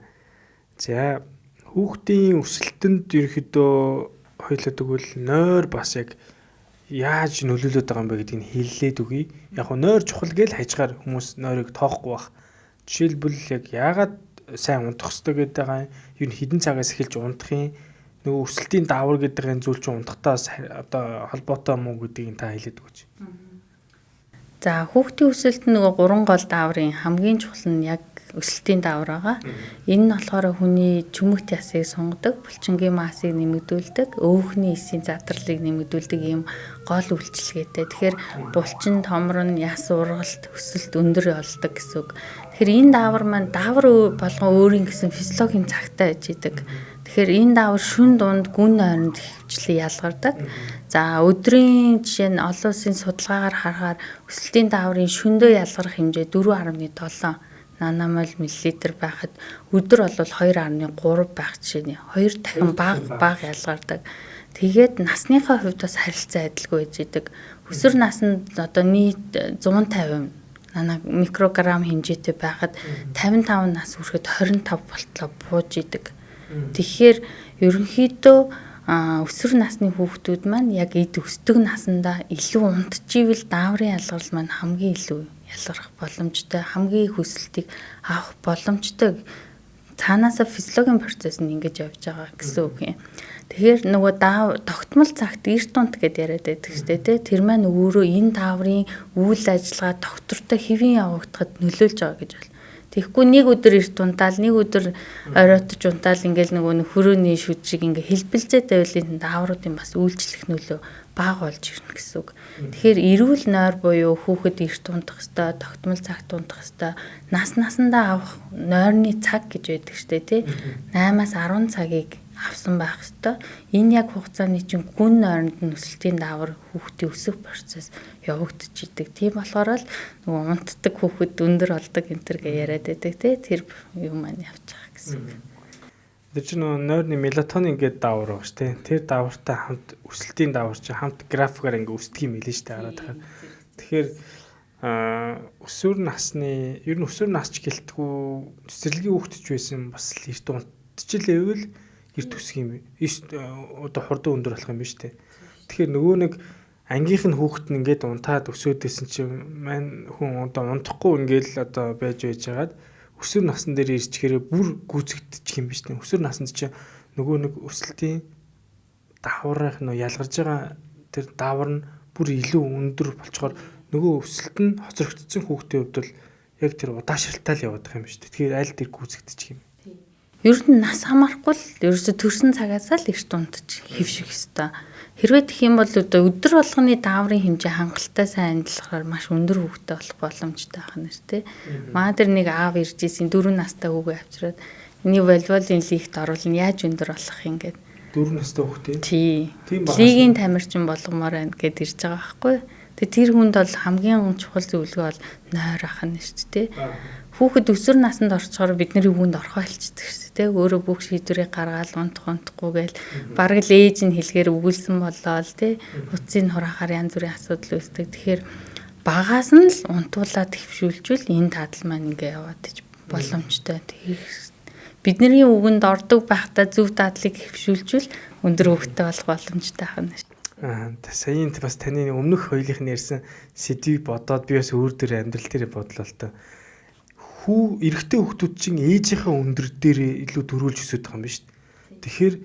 За хүүхдийн өсөлтөнд ерөөхдөө хоёлоо тэгвэл нойр бас яг яаж нөлөөлөд байгаа юм бэ гэдгийг хэллээд үгүй. Яг нь нойр чухал гэж хажгаар хүмүүс нойрыг тоохгүй бах. Жишээлбэл яг яагаад сайн унтах хэрэгтэй гэдэг байгаа юм. Юу н хідэн цагаас эхэлж унтах юм. Нөгөө өсөлтийн даавар гэдэг энэ зүйл чинь унтахтаас одоо холбоотой муу гэдгийг та хэлээд өгөөч. За хүүхдийн өсөлт нөгөө 3 гол дааврын хамгийн чухал нь яг өсөлтийн даавар байгаа. Энэ нь болохоор хүний чүмэгт ясыг сунгадаг, булчингийн массыг нэмэгдүүлдэг, өөхний эсийн задрлыг нэмэгдүүлдэг ийм гол үйлчилгээтэй. Тэгэхээр булчин, томрон, яс ургалт, өсөлт өндөр болдог гэсэн үг. Тэгэхээр энэ даавар маань даавар болгон өөрийн гэсэн физиологийн цагтаа байж идэг. Тэгэхээр энэ даавар шүн дунд гүн ойронд хөвчлэн ялгардаг. За өдрийн жишээ нь олон улсын судалгаагаар харахаар өсөлтийн дааврын шөндөө ялгарх хэмжээ 4.7 наномол миллилитр байхад өдөр бол 2.3 байх жишээ нь 2 дахин бага ялгардаг. Тэгээд насныхаа хувьд бас харилцан адилгүй байж идэг. Өсвөр наснд одоо нийт 150 микрограмм хэмжээтэй байхад 55 нас хүрэхэд 25 болтлоо бууж идэг. Тэгэхээр ерөнхийдөө өсвөр насны хүүхдүүд маань яг эд өсдөг насандаа илүү унтчихвэл дааврын ялгарл маань хамгийн илүү ялгарх боломжтой, хамгийн их өсөлтийг авах боломжтой. Цаанаасаа физиологийн процесс нь ингэж явж байгаа гэсэн үг юм. Тэгэхээр нөгөө тогтмол цагт эрт унт гэдээ яриад байдаг шүү дээ. Тэр маань өөрөө энэ дааврын үйл ажиллагаа доктортой хэвэн явагдахад нөлөөлж байгаа гэж байна. Тэгэхгүй нэг өдөр эрт унтаал, нэг өдөр оройтож унтаал ингээл нөгөө хөрөөний шүд шиг ингээ хэлбэлзээ тавилын даавруудын бас үйлчлэх нөлөө бага болж ирнэ гэсэн үг. Тэгэхээр эрүүл нойр буюу хүүхэд эрт унтах ёстой, тогтмол цагт унтах ёстой, насандаа авах нойрны цаг гэж байдаг шүү дээ, тий. 8-аас 10 цагийг авсан байх ёстой. Энэ яг хугацааны чинь гүн нойронд нь өсөлтийн даавар хүүхдийн өсөх процесс явагдаж идэг. Тийм болохоор л нөгөө унтдаг хүүхэд өндөр болдог энэ төр гэж яриад байдаг тий. Тэр юм маань явж байгаа гэсэн. Тэр чинь нойрны мелатонин гэдэг даавар байгаа шүү дээ. Тэр даавартай хамт өсөлтийн даавар чинь хамт графикаар ингээ өсдөг юм хэлээ шүү дээ хараад байгаа. Тэгэхээр өсвөр насны ер нь өсвөр насч гэлтгүү цэцэрлэгийн хүүхдч байсан бас л эрт унтчихлээвэл эрт өсөх юм. Одоо хурдан өндөр болох юм биш үү? Тэгэхээр нөгөө нэг ангийнх нь хүүхэд нь ингээд унтаад өсөөдсэн чинь маань хүн одоо унтахгүй ингээл одоо байж байгаад өсвөр насн дээр ирчихээрээ бүр гүйцэгдчих юм биш үү? Өсвөр наснд чинь нөгөө нэг өсөлтийн дааврынх нь ялгарж байгаа тэр даавар нь бүр илүү өндөр болчоор нөгөө өсөлт нь хоцрогдсон хүүхдийн хувьд бол яг тэр удаашралтай л яваад байгаа юм биш үү? Тэгэхээр аль тэр гүйцэгдчих юм. Ер нь нас хамаарахгүй л ерөөсө төрсэн цагаасаа л эрт унтаж хэвших ёстой. Хэрвээ тэгэх юм бол өдөр болгоны дааврын хэмжээ хангалттай сайн ажиллахаар маш өндөр хөвгтэй болох боломжтой байх нь тий. Маа дээр нэг аав ирж исэн 4 настай хүүгээ авчираад энийг волейболын лигт оруулна яаж өндөр болох юм гээд 4 настай хүүхдээ. Тий. Лигийн тамирчин болгомоор байна гэд ирж байгаа байхгүй. Тэгээ тэр хүнд бол хамгийн чухал зөвлөгөө бол нойр ах нь шүү дээ. Хүүхэд өсвөр наснд орчхоор бидний үүнд орхоо хэлчихдэг шүү дээ. Өөрөө бүх шийдвэрийг гаргаад унтахгүй гээл бараг л ээж нь хэлгээр өгүүлсэн болоо л тий. Утсын хураахаар янз бүрийн асуудал үүсдэг. Тэгэхээр багаас нь л унтуулаад хөвшүүлжүүл энэ тадал маань ингээ яваад иж боломжтой. Бидний үгэнд ордог байхдаа зөв дадлыг хөвшүүлжүүл өндөр хөвгтэй болох боломжтой байна. Саяын бас таны өмнөх хоёулынх нь ярьсан сэдвийг бодоод би бас өөр дөр амьдрал дээр бодлоо л тоо. Эрэгтэй хүүхдүүд чинь ээжийнхээ өндөр дээр илүү дөрүүлж өсөж байгаа юм байна шүү дээ. Тэгэхээр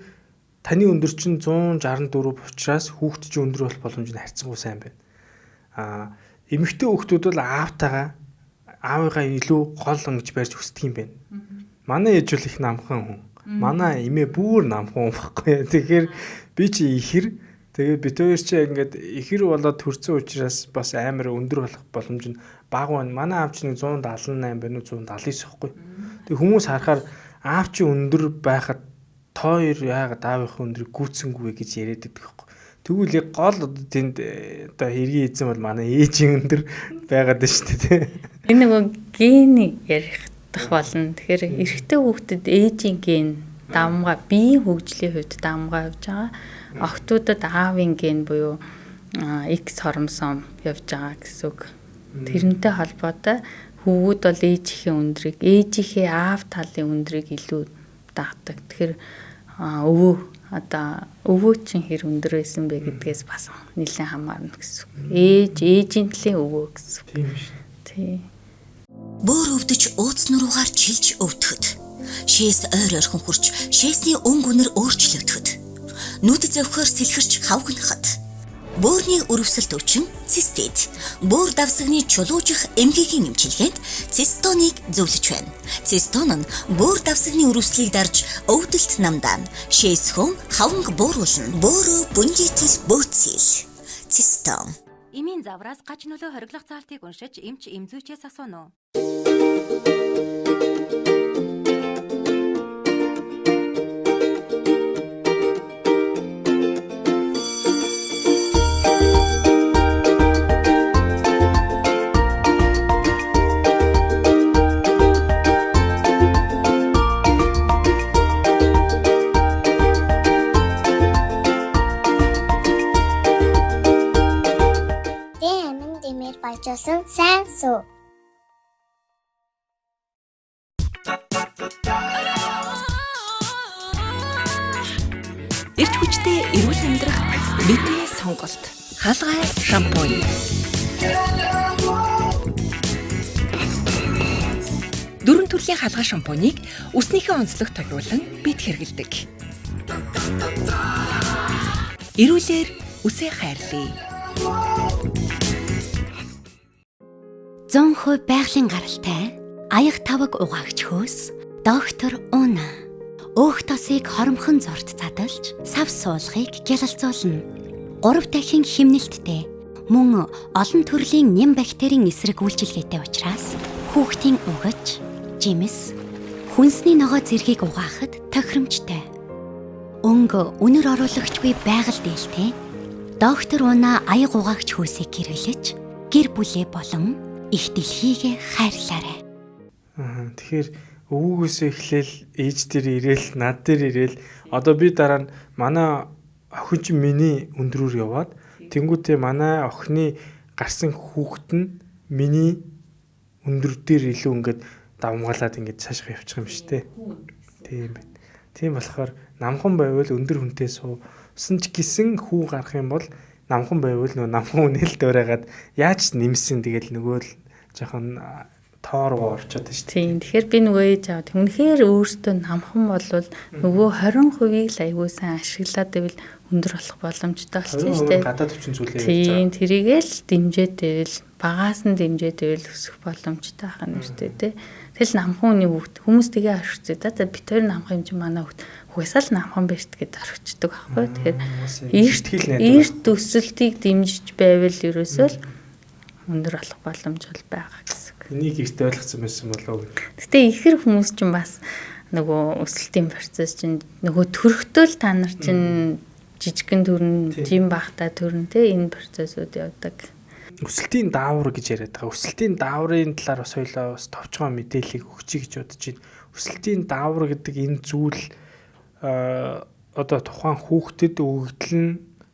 таны өндөр чинь 164 учраас хүүхд чинь өндөр болох боломж нь харьцангуй сайн байна. Эмэгтэй хүүхдүүд бол аавыгаа илүү гол ингэж барьж өсдөг юм байна. Манай ээж бол их намхан хүн. Манай эмээ бүр намхан хүн байхгүй. Тэгэхээр би чи ихэр тэгээд бид хоёр чи ингээд ихэр болоод төрсэн учраас бас амар өндөр болох боломж нь бага байна. Манай аав чинь 178 байна уу 179 ихгүй. Тэг хүмүүс харахаар аав чи өндөр байхад тоо яагаад аавынхаа өндрийг гүйцсэнгүй гэж яриад байдаг ихгүй. Тэгвэл яг гол одоо тэнд одоо хэргийн эзэн бол манай ээжийн өндөр байгаад байна шүү дээ. Энэ нөгөө гений ярих болно. Тэгэхээр эрэгтэй хүүхдэд ээжийн ген давмгай биеийн хөгжлийн хувьд давмгай явж байгаа. Охтуудад аавын ген буюу X хромосом явж байгаа гэсэн үг. Тэрнтэй холбоотой хөвгүүд бол ээжийнхээ өндрийг, ээжийнхээ аав талын өндрийг илүү дагдаг. Тэгэхээр өвөө чинь хэр өндөр байсан бэ гэдгээс бас нэлээд хамаарна гэсэн үг. Ээжийн талын өвөө гэсэн үг. Тийм шүү. Тий. Бөөр өвдөж ууцны руугаар чилж өвдөхөд. Шээс ойр ойрхон хурж, шээсний өнгө үнэр өөрчлөгдөхөд. Нүд зовхоор сэлгэрч хавгнахад. Бөөрийн өрөвсөлт өвчин цистит. Бөөр давсагны чулуужих эмгэгийн эмчилгээнд цистоныг зөвлөж байна. Цистон нь бөөр давсагны өрөвслийг дарж өвдөлт намдаана. Шээс хүн хавнг бууруулна. Бөөрөө бүнжитил бөөцөл. Цистон. Эмийн завраас гач нөлөө хориглох заалтыг уншиж эмч эмзүүчээс асууно. Баяжуулсан сайн суу. Эрт хүчтэй эрүүл амьдрах бидний сонголт. Хаалгай шампунь. Дөрвөн төрлийн хаалгай шампунийг үснийхээ онцлог тохируулан бид хэрэглэдэг. Эрүүлэр үсээ хайрлая. 100% байгалийн гаралтай аяг таваг угаагч хөөс доктор Уна өөх тосыг хоромхон зорт задалж сав суулгыг гялалзуулна. 3 дахин химнэлттэй мөн олон төрлийн нэм бактерийн эсрэг үйлчилгээтэй учраас хүүхдийн угаж, жимс, хүнсний ногоо зэргийг угаахад тохиромжтой. Өнгө үнэр оруулагчгүй байгаль дээлтэй доктор Уна аяг угаагч хөөсийг хэрэглэж гэр бүлээ болон их дэлхийгээ хайрлаарай. Тэгэхээр өвгөөс эхлээл ээж дээр ирээл, над дээр ирээл одоо би дараа нь манай охин чинь миний өндрөөр яваад тэнгуүтээ манай охины гарсан хүүхэд нь миний өндөр дээр илүү ингээд давмгаалаад ингээд цаашгаа явчих юм шүү дээ. Тийм байна. Тийм болохоор намхан байвал өндөр хүнтэй суусан ч гэсэн хүү гарах юм бол намхан байвал нөгөө намхан үнэл дуурайгаад яаж нэмсэн тэгэл нөгөө л жоохон тоо руу орчод шүү дээ. Тийм. Тэгэхээр би нөгөө ээж аваад үнэхээр өөртөө намхан болвол нөгөө 20%-ийг л аягүй сайн ашиглаад байвал өндөр болох боломжтой болчихно шүү дээ. Гадаад төвчин зүйлээ ярьж Тийм. байгаа. Тэрийгэл дэмжээд байвал багаас нь дэмжээд байвал өсөх боломжтой байх нь шүү дээ. Тэгэл намхан үний хүүхд хүмүүс тгээ орхицээ. За бид хоёр намхан юм чи манай хүүхд угсаал намхан байж гэдээ орхичдаг байхгүй. Тэгэхээр эрт өсөлтийг дэмжиж байвал ерөөсөө л өндөр болох боломж бол байгаа гэсэн. Энийг ихт ойлгоцсон байсан болов уу? Гэтэ ихэр хүмүүс ч бас нөгөө өсөлтийн процесс чинь нөгөө төрөхтөл та нар чинь жижигхэн төрн, жим бахта төрн те энэ процессууд явдаг. Өсөлтийн даавар гэж яриад байгаа. Өсөлтийн дааврын талаар бас хоёлаа бас товчгоо мэдээллийг өгчий гэж бодож байна. Өсөлтийн даавар гэдэг энэ зүйл одоо тухайн хүүхдэд өгөгдөл нь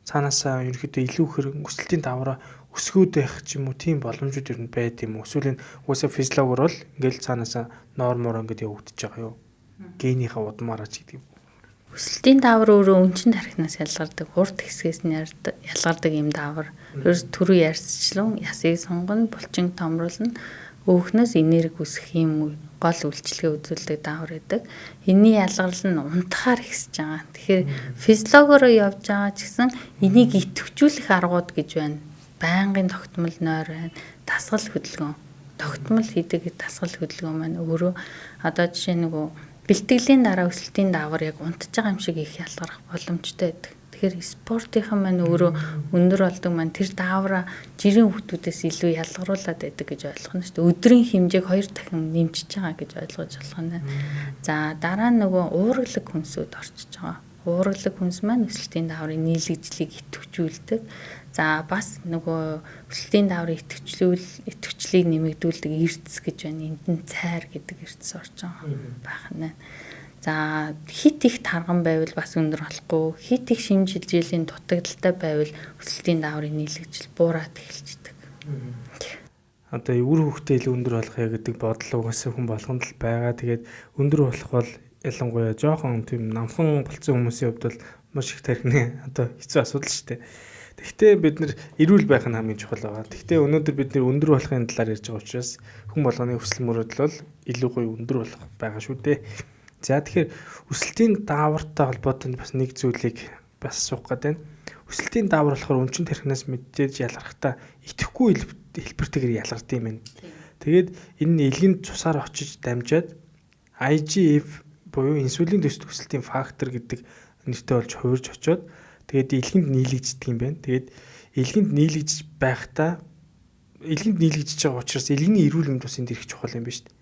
цаанаасаа ерөнхийдөө илүү хэрэг өсөлтийн даавраа өсгөөд байх ч юм уу тийм боломжууд ер нь байд юм уу? Эсвэл энэ уусаа физиологоор л ингээл цаанаасаа нормоор ингээд явагдаж байгаа юу? Генийхээ удмаараа ч гэдэг юм. Өсөлтийн даавар өөрөө өнчин тархинаас ялгардаг, урд хэсгээс нь ялгардаг юм даавар. Ерөөс түрүү ярьсчлан ясыг сунгана, булчин томруулна, өөхнөөс энерги үсэх юм гол үйлчлэгээ үзүүлдэг даавар гэдэг. Энийн ялгарл нь унтахаар ихсэж байгаа. Тэгэхээр физиологоор явж байгаа ч гэсэн энийг идэвхжүүлэх аргууд гэж байна. Байнгын тогтмол нойр байна, дасгал хөдөлгөөн. Тогтмол хийдэг дасгал хөдөлгөөн маань өөрөө одоо жишээ нөгөө бэлтгэлийн дараа өсөлтийн даавар яг унтж байгаа юм шиг их ялгарх боломжтой байдаг. Тэгэхээр спортынхан маань өөрөө өндөр болдог маань тэр даавраа жирийн хүүхдүүдээс илүү ялгаруулад байдаг гэж ойлгох нь шүү дээ. Өдрийн хэмжээг 2 дахин нэмчихэж байгаа гэж ойлгож болох нь. За дараа нь нөгөө уурглаг хүнсүүд орчиж байгаа. Уургалаг хүнс маань өсөлтийн дааврын нийлэгжлийг идэвхжүүлдэг. За бас нөгөө өсөлтийн дааврын идэвхжлийг нэмэгдүүлдэг эрдэс гэж байна. Энд нь цайр гэдэг эрдэс орж байгаа байна. За хит их тарган байвал бас өндөр болохгүй. Хит их шимжилжлийн дутагдaltaй байвал өсөлтийн дааврын нийлэгжил буураад эхэлждэг. Одоо үр хөвгтэй илүү өндөр болохъя гэдэг бодол угаасаа хүн болгонд л байгаа. Тэгээд өндөр болох бол ялангуяа жоохон тийм намхан болцсон хүмүүсийн хувьд бол маш их тархины одоо хэцүү асуудал шүү дээ. Гэхдээ бид нар эрүүл байх нь хамгийн чухал байгаа. Гэхдээ өнөөдөр бид нэр өндөр болохын талаар ярьж байгаа учраас хүн болгоны хүсэл мөрөөдөл бол илүү гоё өндөр болох байгаа шүү дээ. За тэгэхээр өсөлтийн даавартай холбоотой бас нэг зүйлийг бас асуух гэдэг байна. Өсөлтийн даавар болохоор өнчин тархинаас мэдээж ялгархтаа идэвхгүй хэлбэртэйгээр ялгардаг юм байна. Тэгээд энэ илгэнд цусаар очиж дамжаад IGF буюу инсулин төс өсөлтийн фактор гэдэг нэртэй болж хувирж очоод тэгээд илгэнд нийлэгддэг юм байна. Тэгээд илгэнд нийлэгдэж байхдаа илгэнд нийлэгдэж байгаа учраас илгэний эрүүл мэнд бас энд ирэх чухал юм байна шүү дээ.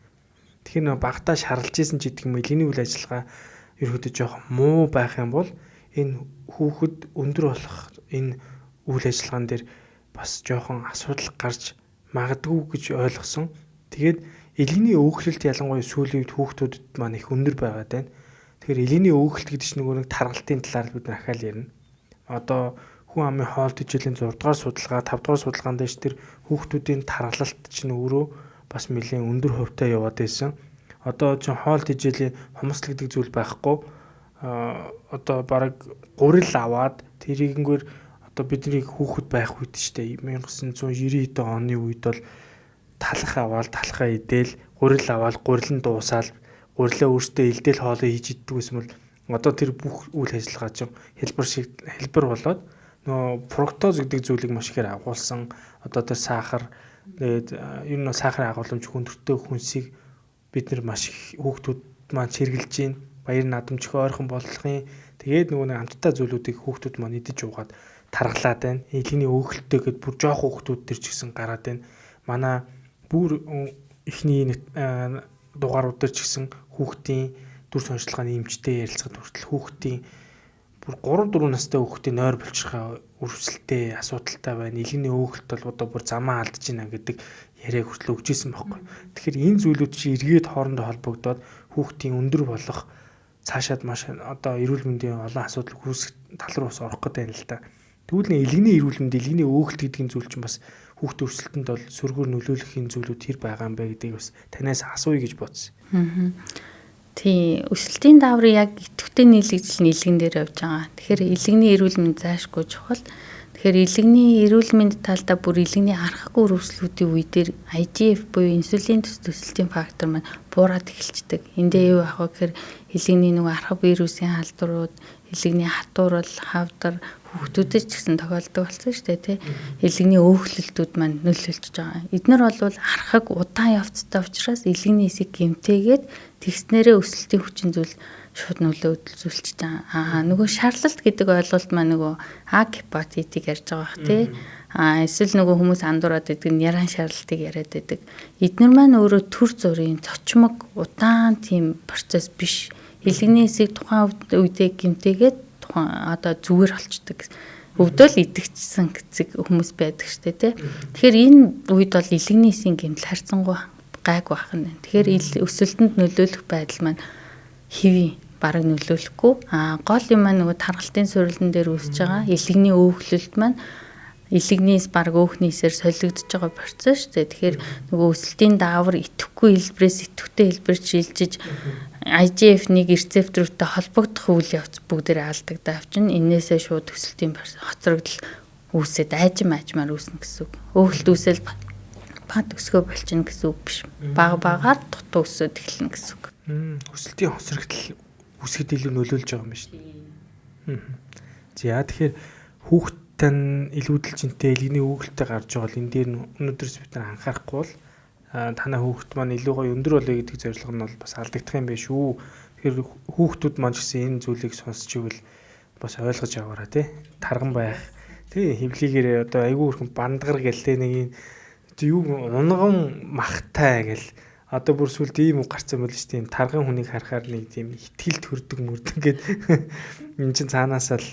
Тэгэхээр нөө багтаа шарлж исэн ч гэдэг юм илгэний үйл ажиллагаа ерөөдөө жоохон муу байх юм бол энэ хүүхэд өндөр болох энэ үйл ажиллагаан дээр бас жоохон асуудал гарч магадгүй гэж ойлгосон. Тэгээд илгэний өөхлөлт ялангуяа сүүлийн үед хүүхдүүдэд маань их өндөр байгаад байна. Тэгэхээр илгэний өөхлөлт гэдэг чинь нөгөө нэг таргалтын талаар бид нар ахаал ярина. Одоо хүн амын хоолт хичээлийн 6 дугаар судалгаа, 5 дугаар судалгаанд дэш тэр хүүхдүүдийн таргалалт чинь өөрөө бас нэлээд өндөр хувьтай яваад байсан. Одоо чинь хоолт хичээлийн хомсол гэдэг зүйл байхгүй. Одоо бараг гурил аваад тэрийгнгээр одоо бидний хүүхэд байх үед штэ 1990 оны үед бол талах аваад талхаа идээл гурил аваад гурил нь дуусаал гурилаа өөртөө илдээл хоолоо хийж иддэг гэсэн бол одоо тэр бүх үйл ажиллагаа чинь хэлбэр болоод нөгөө фруктоз гэдэг зүйлийг маш ихээр агуулсан. Одоо тэр сахар тэгээд ер нь сахарын агуулмж хүндөртэй хүнсийг бид нар маш их хүүхдүүд маань сэргэлж гин баяр наадамжих ойрхон болгохын тэгээд нөгөө нэг амттай зүйлүүдийг хүүхдүүд маань идэж уугаад таргалаад байна. Илгэний өөхөлтөө гэд бүр жоох хүүхдүүд төр ч гэсэн гараад байна. Манай бүр ихний дугаарууд төр ч гэсэн хүүхдийн дүр сонжилгааны эмчтэй ярилцахад хүртэл хүүхдийн бүр 3-4 настай хүүхдийн нойр булчирхаа өрөвсөлтэй асуудалтай байна. Илгэний өөхөлт бол одоо бүр замаа алдж байна гэдэг яриаг хүртэл өгчээсэн байхгүй. Тэгэхээр энэ зүйлүүд чи эргээд хоорондоо холбогдоод хүүхдийн өндөр болох цаашаад маш одоо эрүүл мэндийн олон асуудал үүсэх тал руу бас орох гэдэг юм л да. Тэгвэл нэг илгэний эрүүл мэнд, илгэний өөхөлт гэдгийн зүйл чинь бас хүүхдийн өрсөлдөнд бол сөргөөр нөлөөлөх энэ зүйлүүд хэр байгаа юм бэ гэдгийг бас танаас асууя гэж бодсон. Тий, өсөлтийн дааврын яг идэвхтэй нийлэгдэл нь илгэн дээр явж байгаа. Тэгэхээр илгэний эрүүл мэнд заашгүй чухал. Тэгэхээр илгэний эрүүл мэнд талдаа бүр илгэний аргагүй өрөвслүүдийн үе дээр IGF буюу инсулин төс өсөлтийн фактор маань буураад эхэлждэг. Эндээ юу ах вэ гэхээр илгэний нөгөө арга вирусын халдварууд, илгэний хатуурал, хавдар хүүхдүүдэд ч гэсэн тохиолддог болсон шүү дээ, тий. Илгэний өөхлөлтүүд маань нөлөөлж байгаа. Эднэр бол архаг удаан явцтай учраас илгэний эсийг гэмтээгээд тэгснээрээ өсөлтийн хүчин зүйл шууд нөлөө үзүүлчихэж байгаа. Нөгөө шарлалт гэдэг ойлголт маань нөгөө гепатитыг ярьж байгаа бах тий. Эсвэл нөгөө хүмүүс андуураад байдаг нь яран шарлалтыг яриад байдаг. Эднэр маань өөрөө төр зургийн цочмог удаан тийм процесс биш. Илгэний эсийг тухайн үедээ гэмтээгээд одоо зүгээр болчдөг. Өвдөл идэгчсэн гэцэг хүмүүс байдаг штэ тий. Тэгэхээр энэ үед бол илгэний эсийн гэмтэл харьцангуй гайг байх нь. Тэгэхээр өсөлтөнд нөлөөлөх байдал маань хэвийн бараг нөлөөлөхгүй. Гол юм маань нөгөө таргалтын суурилан дээр үүсэж байгаа илгэний өөхлөлт маань илэгнээс бараг өөхнийсээр солигдож байгаа процесс шүү дээ. Тэгэхээр нөгөө өсөлтийн даавар идэвхгүй хэлбэрээс идэвхтэй хэлбэр шилжиж IGF-1 рецептортой холбогдох үйл явц бүгдээрээ алдагдаа авчин. Энээсээ шууд өсөлтийн хоцрогдол үүсээд ажмаар үүснэ гэсэн үг. Өөхлөлт үүсэл бат өсгөө болчихно гэсэн үг биш. Багаар дутуу өсөд эхэлнэ гэсэн үг. Өсөлтийн хоцрогдол үсгэд илүү нөлөөлж байгаа юм шүү дээ. За тэгэхээр хүүхдтэн илүүдэлжинтэй илгэний өөхөлтөд гарч байгаа бол энэ дээр өнөөдрөөс бид нар анхаарахгүй бол танай хүүхд маань илүү гоё өндөр болоё гэдэг зорилго нь бол бас алдагдах юм байна шүү. Тэгэхээр хүүхдүүд маань ч гэсэн энэ зүйлийг сонсч ивэл бас ойлгож аваарай тий. Тарган байх. Тий хөвлийгээрээ одоо айгүй хөрхөн бандгар гэл тий нэг юу унган махтай гэл Одоо бүр сүлд ийм үг гарцсан байл шүү дээ. Тарган хүнийг харахаар нэг тийм ихтгэл төрдөг мөрдөг гээд энэ чинь цаанаас л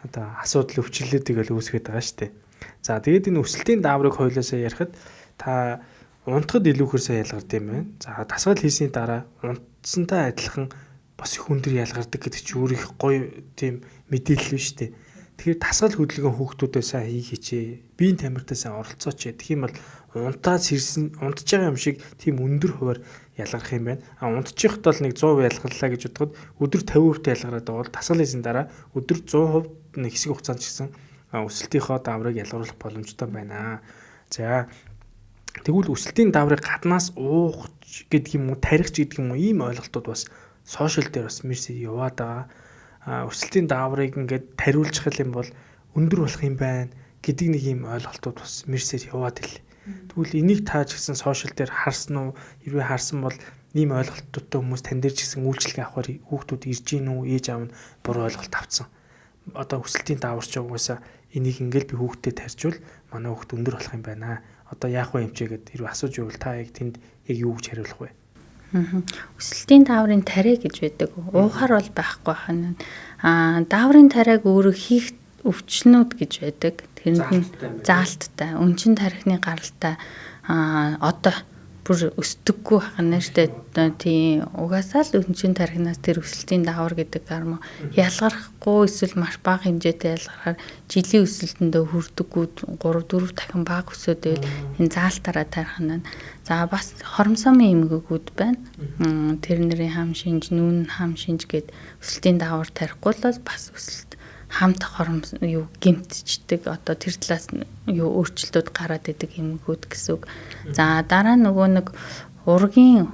одоо асуудал өвчлөлүүдийг л үүсгэж байгаа шүү дээ. За тэгээд энэ өсөлтийн дааврыг хойлоосоо ярихад та унтахад илүүхээр сайн ялгардаг юм байна. За дасгал хийсний дараа унтсантай адилхан бас их өндөр ялгардаг гэдэг чинь өөр их гоё тийм мэдээлэл биш үү? Тэгэхээр дасгал хөдөлгөөн хүүхдүүдэд сайн хийгээч. Биеийн тамиртаа сайн оролцооч. Тэгэх юм бол унтаад сэрсэн унтж байгаа юм шиг тийм өндөр хуваар ялгарх юм байна. Унтчихд бол нэг 100% ялгарлаа гэж бодоход өдөр 50% ялгараад байгаа бол дасгал хийсэн дараа өдөр 100% нэг хэсэг хугацаанд ч гэсэн өсөлтийнхөө даврыг ялгаруулах боломжтой байна. За тэгвэл өсөлтийн даврыг гаднаас уух гэдэг юм уу, тарих гэдэг юм уу, ийм ойлголтууд бас сошиал дээр бас мэрсээ яваад байгаа. Өсөлтийн дааврыг ингээд тариулчих юм бол өндөр болох юм байна гэдэг нэг ийм ойлголтууд бас мэрсээр яваад ирлээ. Тэгвэл энийг та ч гэсэн сошиал дээр харсан уу? Хэрвээ харсан бол ийм ойлголтуудтай хүмүүс тань дээр ч гэсэн үйлчлэг авахар хүүхдүүд ирж гин үү, ээж аав нь буруу ойлголт авцсан. Одоо өсөлтийн дааварч угаасаа энийг ингээд би хүүхдэд тарьчвал манай хүүхд өндөр болох юм байна. Одоо яах вэ юмчээ гэд хэрвээ асууж ивэл та яг тэнд яг юу гэж хариулах вэ? Өсөлтийн дааврын тариа гэж байдаг. Уухаар бол байхгүй хань. Дааврын тариаг өөрөө хийх өвчнүүд гэж байдаг. Тэрэнд нь заалттай, өнчин тархины гаралтай одоо бүр өсдөггүй хана штэ. Тийм угаасаа л өнчин тархинаас тэр өсөлтийн даавар гэдэг гармо ялгархгүй эсвэл маш бага хэмжээтэй ялгарахаар жилийн өсөлтөндөө хүрдэггүй 3-4 дахин бага өсөөд энэ заалтаараа тарих нь. За бас хоромсомын эмгэгүүд байна. Тэрнэрийн хам шинж, нүүн хам шинж гэд өсөлтийн даавар тарихгүй бол бас өсөлт хамт гэмтчдэг одоо тэр талаас өөрчлөлтүүд гараад идэг эмгэгүүд гэсэн үг. За дараа нэг ургийн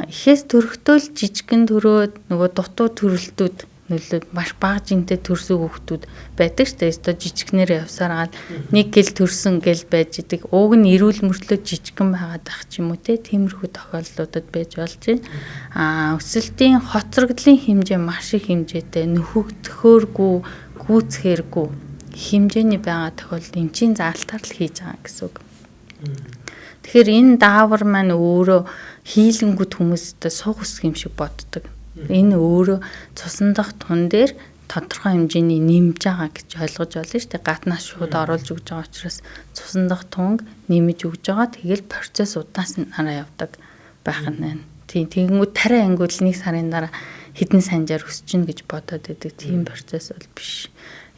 ихээс төрөхтөл жижигэн төрөөд нөгөө дутуу төрөлтүүд нөлөөд маш бага жинтэй төрсөн хүүхдүүд байдаг шүү дээ. Өөртөө жижигнэр явсараад нэг гэл төрсөн гэл байж идэг. Ууг нь эрүүл мөртлөө жижигэн байгаад ах ч юм уу те. Тиймэрхүү тохиолдлуудад байж болж байна. Өсөлтийн хоцрогдлын хэмжээ маш их хэмжээтэй нөхөгдөхөөргүй гүйцхээргүй хэмжээний байгаа тохиолдолд эмчийн заалтаар л хийж байгаа гэсэн үг. Тэгэхээр энэ даавар маань өөрөө хийлэнгүүд хүмүүстэй сух өсөх юм шиг боддог. Энэ өөрөө цусан дахь тун дээр тодорхой хэмжээний нэмж байгаа гэж ойлгож байна шүү дээ. Гаднаас шууд оруулж өгж байгаа учраас цусан дахь тунг нэмж өгж байгаа. Тэгэл процесс удаасаараа явдаг байх нь байна. Тэгэнгүүт тариа ангиуд л 1 сарын дараа хэдэн санжаар өсчихнө гэж бодоод байдаг. Тийм процесс бол биш.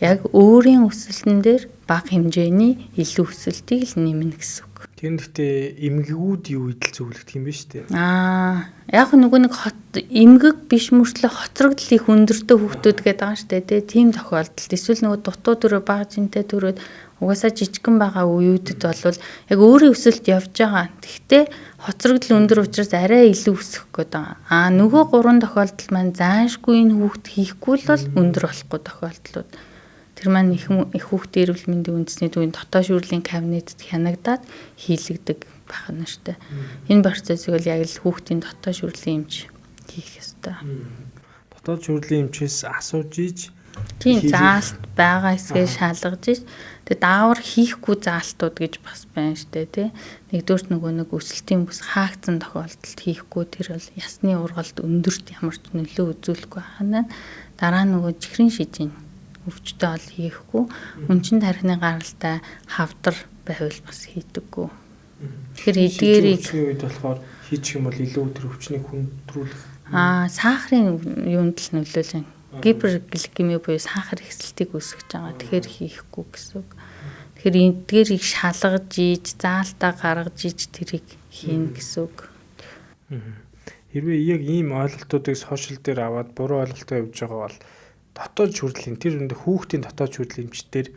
Яг өөрийн өсөлтөн дээр бага хэмжээний илүү өсөлтийг л нэмнэ гэсэн үг. Тэгэхдээ эмгэгүүд юу идэл зөвлөгдөх юм бэ шүү дээ. Яг нэг эмгэг биш мөртлөө хоцрогдол их өндөртэй хүүхдүүд гэдэг байгаа шүү дээ. Тийм тохиолдолд эсвэл нөгөө дутуу төрөө бага жинтэй төрөөд угаасаа жижигхэн байгаа үеүүдэд бол яг өөрийн өсөлт явж байгаа. Тэгвэл хоцрогдол өндөр учраас арай илүү өсөх гээд байгаа. Нөгөө 3 тохиолдол маань заашгүй энэ хүүхд хийхгүй л бол өндөр болохгүй тохиолдлууд. Тэр маань их хүүхдийн эрүүл мэндийн үндэсний төвийн дотоод шүүрлийн кабинетэд хянагдаад хийлэгдэг байх нь шүү дээ. Энэ процессыг бол яг л хүүхдийн дотоод шүүрлийн эмч хийх ёстой. Дотоод шүүрлийн эмчээс асууж иж тийм заалт байгаа эсгээ шалгаж иж тэгээ даавар хийхгүй заалтууд гэж бас байна шүү дээ тий. Нэгдүгürt нэг өсөлтийн бүс хаагдсан тохиолдолд хийхгүй тэр бол ясны ургалт өндөрт ямар ч нөлөө үзүүлэхгүй ханаа. Дараа чихрийн шижийн өвчтөй ол хийхгүй өнчин тархины гаралтай хавдар байвал бас хийдэггүй. Тэгэхээр эдгээрийг үед болохоор хийчих юм бол илүү тэр өвчнийг хүндрүүлэх. Сахарын юунд л нөлөөлж байна. Гипергликеми буюу сахар ихсэлтийг үүсгэж байгаа. Тэгэхээр хийхгүй гэсэн үг. Тэгэхээр эдгээрийг шалгаж ийж, заалтаа гаргаж ийж тэрийг хийн гэсэн үг. Хэрвээ яг ийм ойлголтуудыг сошиал дээр аваад буруу ойлголтоо явьж байгаа бол дотоод шүүрлийн тэр үндэ хүүхдийн дотоод шүүрлийн эмчтэр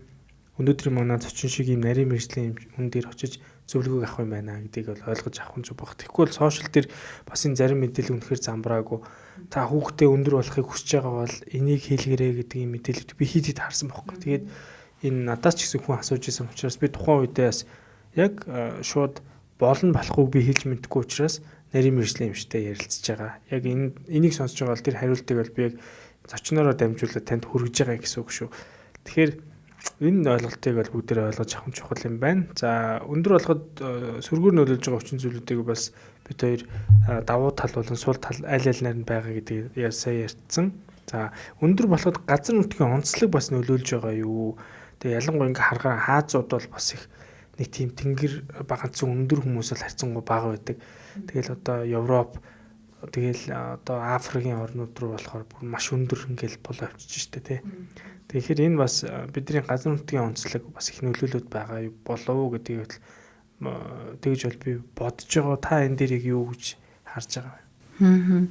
өнөөдрийн манай зочин шиг ийм нарийн мэргэжлийн хүн дээр очиж зөвлөгөө авах юм байна гэдгийг бол ойлгож авах нь зөв баг. Тэгэхгүй бол сошиал дээр бас энэ зарим мэдээлэл үнэхээр замбраагүй. Та хүүхдээ өндөр болохыг хүсэж байгаа бол энийг хийлгэрэй гэдэг ийм мэдээлэлд би хит харсан байхгүй. Тэгээд энэ надаас ч гэсэн хүн асууж исэн учраас би тухайн үедээ бас яг шууд болно болохгүй би хэлж мэдгүй учраас нарийн мэргэжлийн эмчтэй ярилцж байгаа. Яг энийг сонсож байгаа бол тэр хариултыг бол би яг зочноороо дамжуулаад танд хүргэж байгаа гэсэн үг шүү. Тэгэхээр Энэ ойлголтыг бол бүгдээрээ ойлгож авах нь чухал юм байна. За өндөр болоход сөргөөр нөлөөлж байгаа хүчин зүйлүүдийг бас бид хоёр давуу тал болон сул тал аль алинаар нь байгаа гэдгийг сая ярьсан. За өндөр болоход газар нутгийн онцлог бас нөлөөлж байгаа юу? Тэгээ ялангуяа ингээ харахаар хаазууд бол бас их нэг тийм тэнгэр багцсан өндөр хүмүүс л харьцангуй бага байдаг. Тэгэл одоо Европ тэгэл одоо Африкийн орнууд руу болохоор бүр маш өндөр ингээл болоо авчиж штэ тий. Тэгэхээр энэ бас бидний газар нутгийн онцлог бас их нөлөөлөд байгаа болов уу гэдгийг тэгж бол би бодож байгаа. Та энэ дээрийг юу гэж харж байгаа вэ?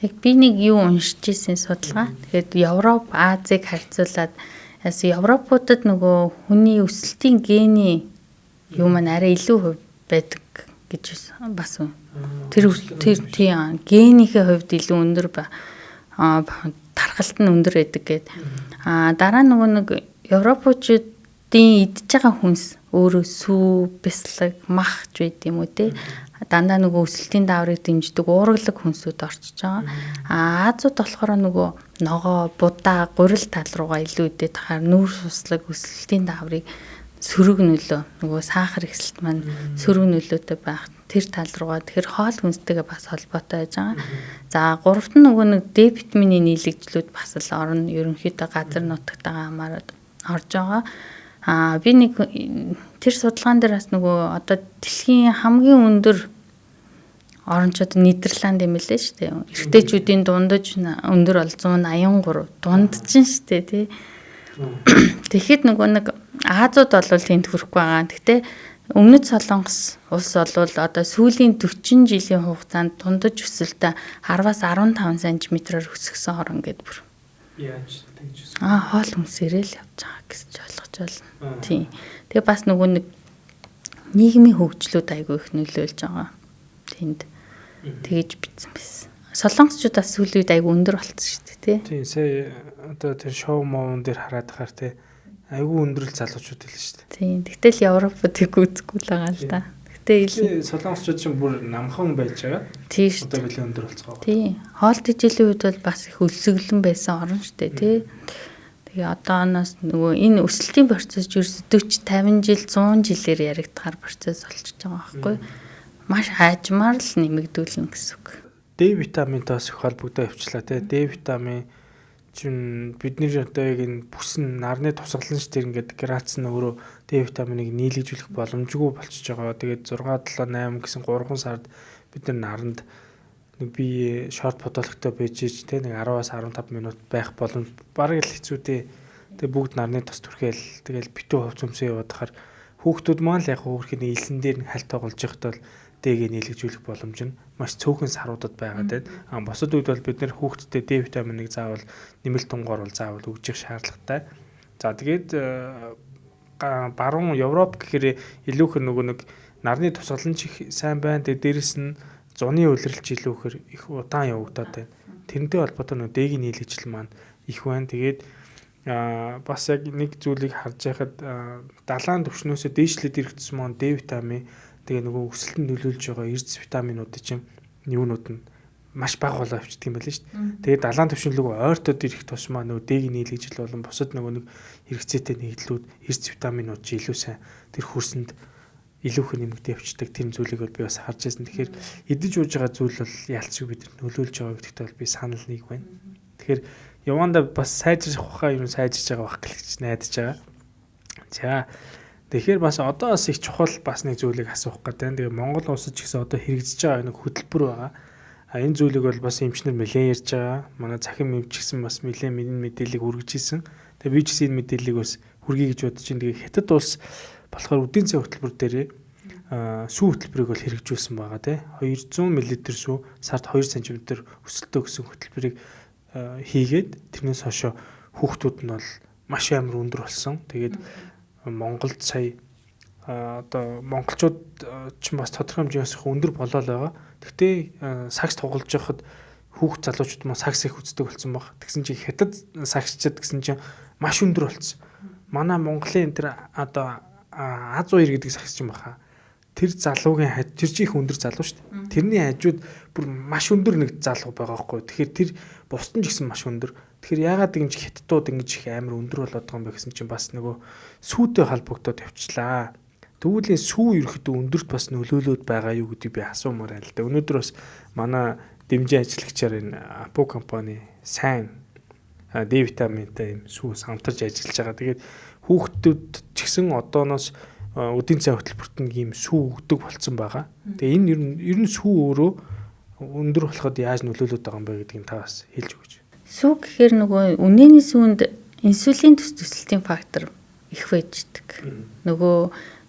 Яг би нэг юу уншиж ирсэн судалгаа. Тэгэхээр Европ, Азийг харьцуулаад Европуудад нөгөө хүний өсөлтийн гений юу маань арай илүү хувь байдаг гэж бас тэр генийхээ хувьд илүү өндөр тархалт нь өндөр байдаг гэд. Дараа нөгөө нэг Европчуудын идж байгаа хүнс өөрөө сүү, бяцлаг, мах ч байд юм уу те. Дандаа нөгөө өсөлтийн дааврыг дэмждэг уургалаг хүнсүүд орчиж байгаа. Азууд болохоор нөгөө ногоо, будаа, гурил тал руугаа илүү идээд тахаар нүүрс суслаг өсөлтийн дааврыг сөрөг нөлөө нөгөө сахар ихсэлт маань сөрөг нөлөөтэй байх тэр тал руугаа тэгэхээр хоол хүнстэйгээ бас холбоотой байж байгаа. За гуравт нь нөгөө нэг Д витамины нийлэгжлүүд бас л орно. Ерөнхийдөө газар нутагтайгаа хамаараад орж байгаа. Би нэг тэр судалгаан дээр бас нөгөө одоо дэлхийн хамгийн өндөр орончууд Нидерланд юм лээ шүү дээ. Эрэгтэйчүүдийн дундаж өндөр бол 183 дундчин шүү дээ тий. Тэгэхэд нөгөө нэг Азууд бол тэнд хүрэхгүй байгаа. Гэхдээ Өмнөд Солонгос улс бол одоо сүүлийн 40 жилийн хугацаанд дундаж өсөлтөө 10-аас 15 см-аар өсгсөн орн гэдэг бүр. Яаж тэгж өсөх? Хоол хүнсээрээ л явж байгаа гэж ойлгож байна. Тийм. Тэгээ бас нөгөө нэг нийгмийн хөгжлүүд айгүй их нөлөөлж байгаа. Тэнд тэгэж битсэн байсан. Солонгосчууд бас сүүлийн үед айгүй өндөр болцсон шүү дээ, тий. Тийм, сая одоо тэр шоу моон дээр хараад хахаар тий айгүй өндрөл залуучууд хэлсэн шүү дээ. Тийм. Тэгтэл Европод тэг үзгүй л байгаа л да. Тэгтэл солонгосчууд ч бүр намхан байж байгаа. Тийм шүү. Одоо нэлээд өндөр болцгоо. Тийм. Хоол тэжээлийн үед бол бас их өлсгөлэн байсан орн шүү дээ, тий. Тэгээ одооноос нөгөө энэ өсөлтийн процесс ерөөс 40, 50 жил, 100 жилээр яригдахаар процесс болчихж байгаа байхгүй. Маш хаажмаар л нэмэгдүүлнэ гэсэн үг. Д витаминтай бас их холбогдоо явчлаа тий. Д витамин чинь бидний одоо яг энэ бүс нь нарны тусгалан ш тэр ингээд грац нь өөрөө Д витаминыг нийлэгжүүлэх боломжгүй болчихж байгаа. Тэгээд 6, 7, 8 гэсэн 3 сард бид наранд нэг би шорт подологтой байж тий нэг 10-аас 15 минут байх боломж бараг л хэцүү дээ. Тэгээд бүгд нарны тус түрхэл тэгэл битүү хувц өмсөө яваад хахаар хүүхдүүд маань л яг хөөрхний илсэн дээр нэг хальт тоглож байхдаа бол Д-г нийлэгжүүлэх боломж нь маш цөөхөн саруудад байгаа дээ. Бусад үед бол бид нэр хүүхдэд Д витаминыг заавал нэмэлт тунгоор бол заавал өгөх шаардлагатай. За тэгээд баруун Европ гэхээр илүүхэр нөгөө нэг нарны тусгаланч их сайн байна. Тэгээд дээрэс нь зуны улиралч илүүхэр их удаан явагдаад байна. Тэрнтэй холбоотой нөгөө Д-г нийлэгжил маань их байна. Тэгээд бас яг нэг зүйлийг харж байхад далайн түвшнөөсөө дээшлээд иргэсэн маань Д витамин тэгээ нөгөө өсөлтөнд нөлөөлж байгаа эрдэс витаминуудын чинь юунууд нь маш бага болоо авчдаг юм байна шүү дээ. Тэгээд далайн түвшинлэг ойртоод ирэх тусмаа нөгөө Д-г нийлэгжил болон бусад нөгөө нэг хэрэгцээтэй нэгдлүүд эрдэс витаминууд чи илүү сайн тэр хөрсөнд илүү их нэмэгдээ авчдаг тийм зүйлийг бол би бас харж байсан. Тэгэхээр идэж ууж байгаа зүйл бол ялцгүй бид нөлөөлж байгаа гэдэгт бол би санал нэг байна. Тэгэхээр яванда бас сайжрах ухаан юм сайжирж байгаа байх гэж найдаж байгаа. За тэгэхээр бас одоо бас их чухал бас нэг зүйлийг асуух гэдэг. Тэгээ Монгол улсад ч гэсэн одоо хэрэгжиж байгаа нэг хөтөлбөр байгаа. Энэ зүйлийг бол бас эмчнэр нэлээд ярьж байгаа. Манай цахим эмч гэсэн бас нэлээд мэдээллийг хүргэж ирсэн. Тэгээ би ч гэсэн энэ мэдээллийг бас хүргэе гэж бодож байна. Тэгээ Хятад улс болохоор эдийн засгийн хөтөлбөр дээрээ сүү хөтөлбөрийг бол хэрэгжүүлсэн байгаа тий. 200 мл сүү сард 2 см өсөлтөө гэсэн хөтөлбөрийг хийгээд тэрнээс хойш хүүхдүүд нь бол маш амар өндөр болсон. Тэгээд Монголд сая одоо монголчууд ч бас тодорхой хэмжээс өндөр болоо л байгаа. Гэхдээ сакс тоглож байхад хүүхд залуучууд маань сакс их үздэг болсон баг. Тэгсэн чинь Хятад саксчид гэсэн чинь маш өндөр болсон. Манай Монголын энэ одоо А102 гэдэг сакс чинь баха. Тэр залуугийн хаж тэр чих өндөр залуу шүү дээ. Тэрний хажууд бүр маш өндөр нэг залуу байгаа байхгүй. Тэгэхээр тэр бусдын ч гэсэн маш өндөр. Тэгэхээр яагаад ингэж хятадууд ингэж их амар өндөр болоод байгаа юм бэ гэсэн чинь бас нөгөө сүүтэй холбогдоод явчихлаа. Тэгвэл энэ сүү ерөөхдөө өндөрт бас нөлөөлөд байгаа юу гэдгийг би асуумаар байна л да. Өнөөдөр бас манай дэмжин ажиллагчаар энэ Апо компани сайн D витаминтай юм сүү самтарч ажиллаж байгаа. Тэгээд хүүхдүүд ч гэсэн одооноос өдийн цай хөтөлбөрт нэг юм сүү өгдөг болцсон байгаа. Тэгээ энэ ер нь сүү өөрөө өндөр болоход яаж нөлөөлөд байгаа юм бэ гэдгийг та бас хэлж өгөөч. Сүү гэхээр нөгөө үнэний сүүнд инсулин төсөлтийн фактор их байждаг. Нөгөө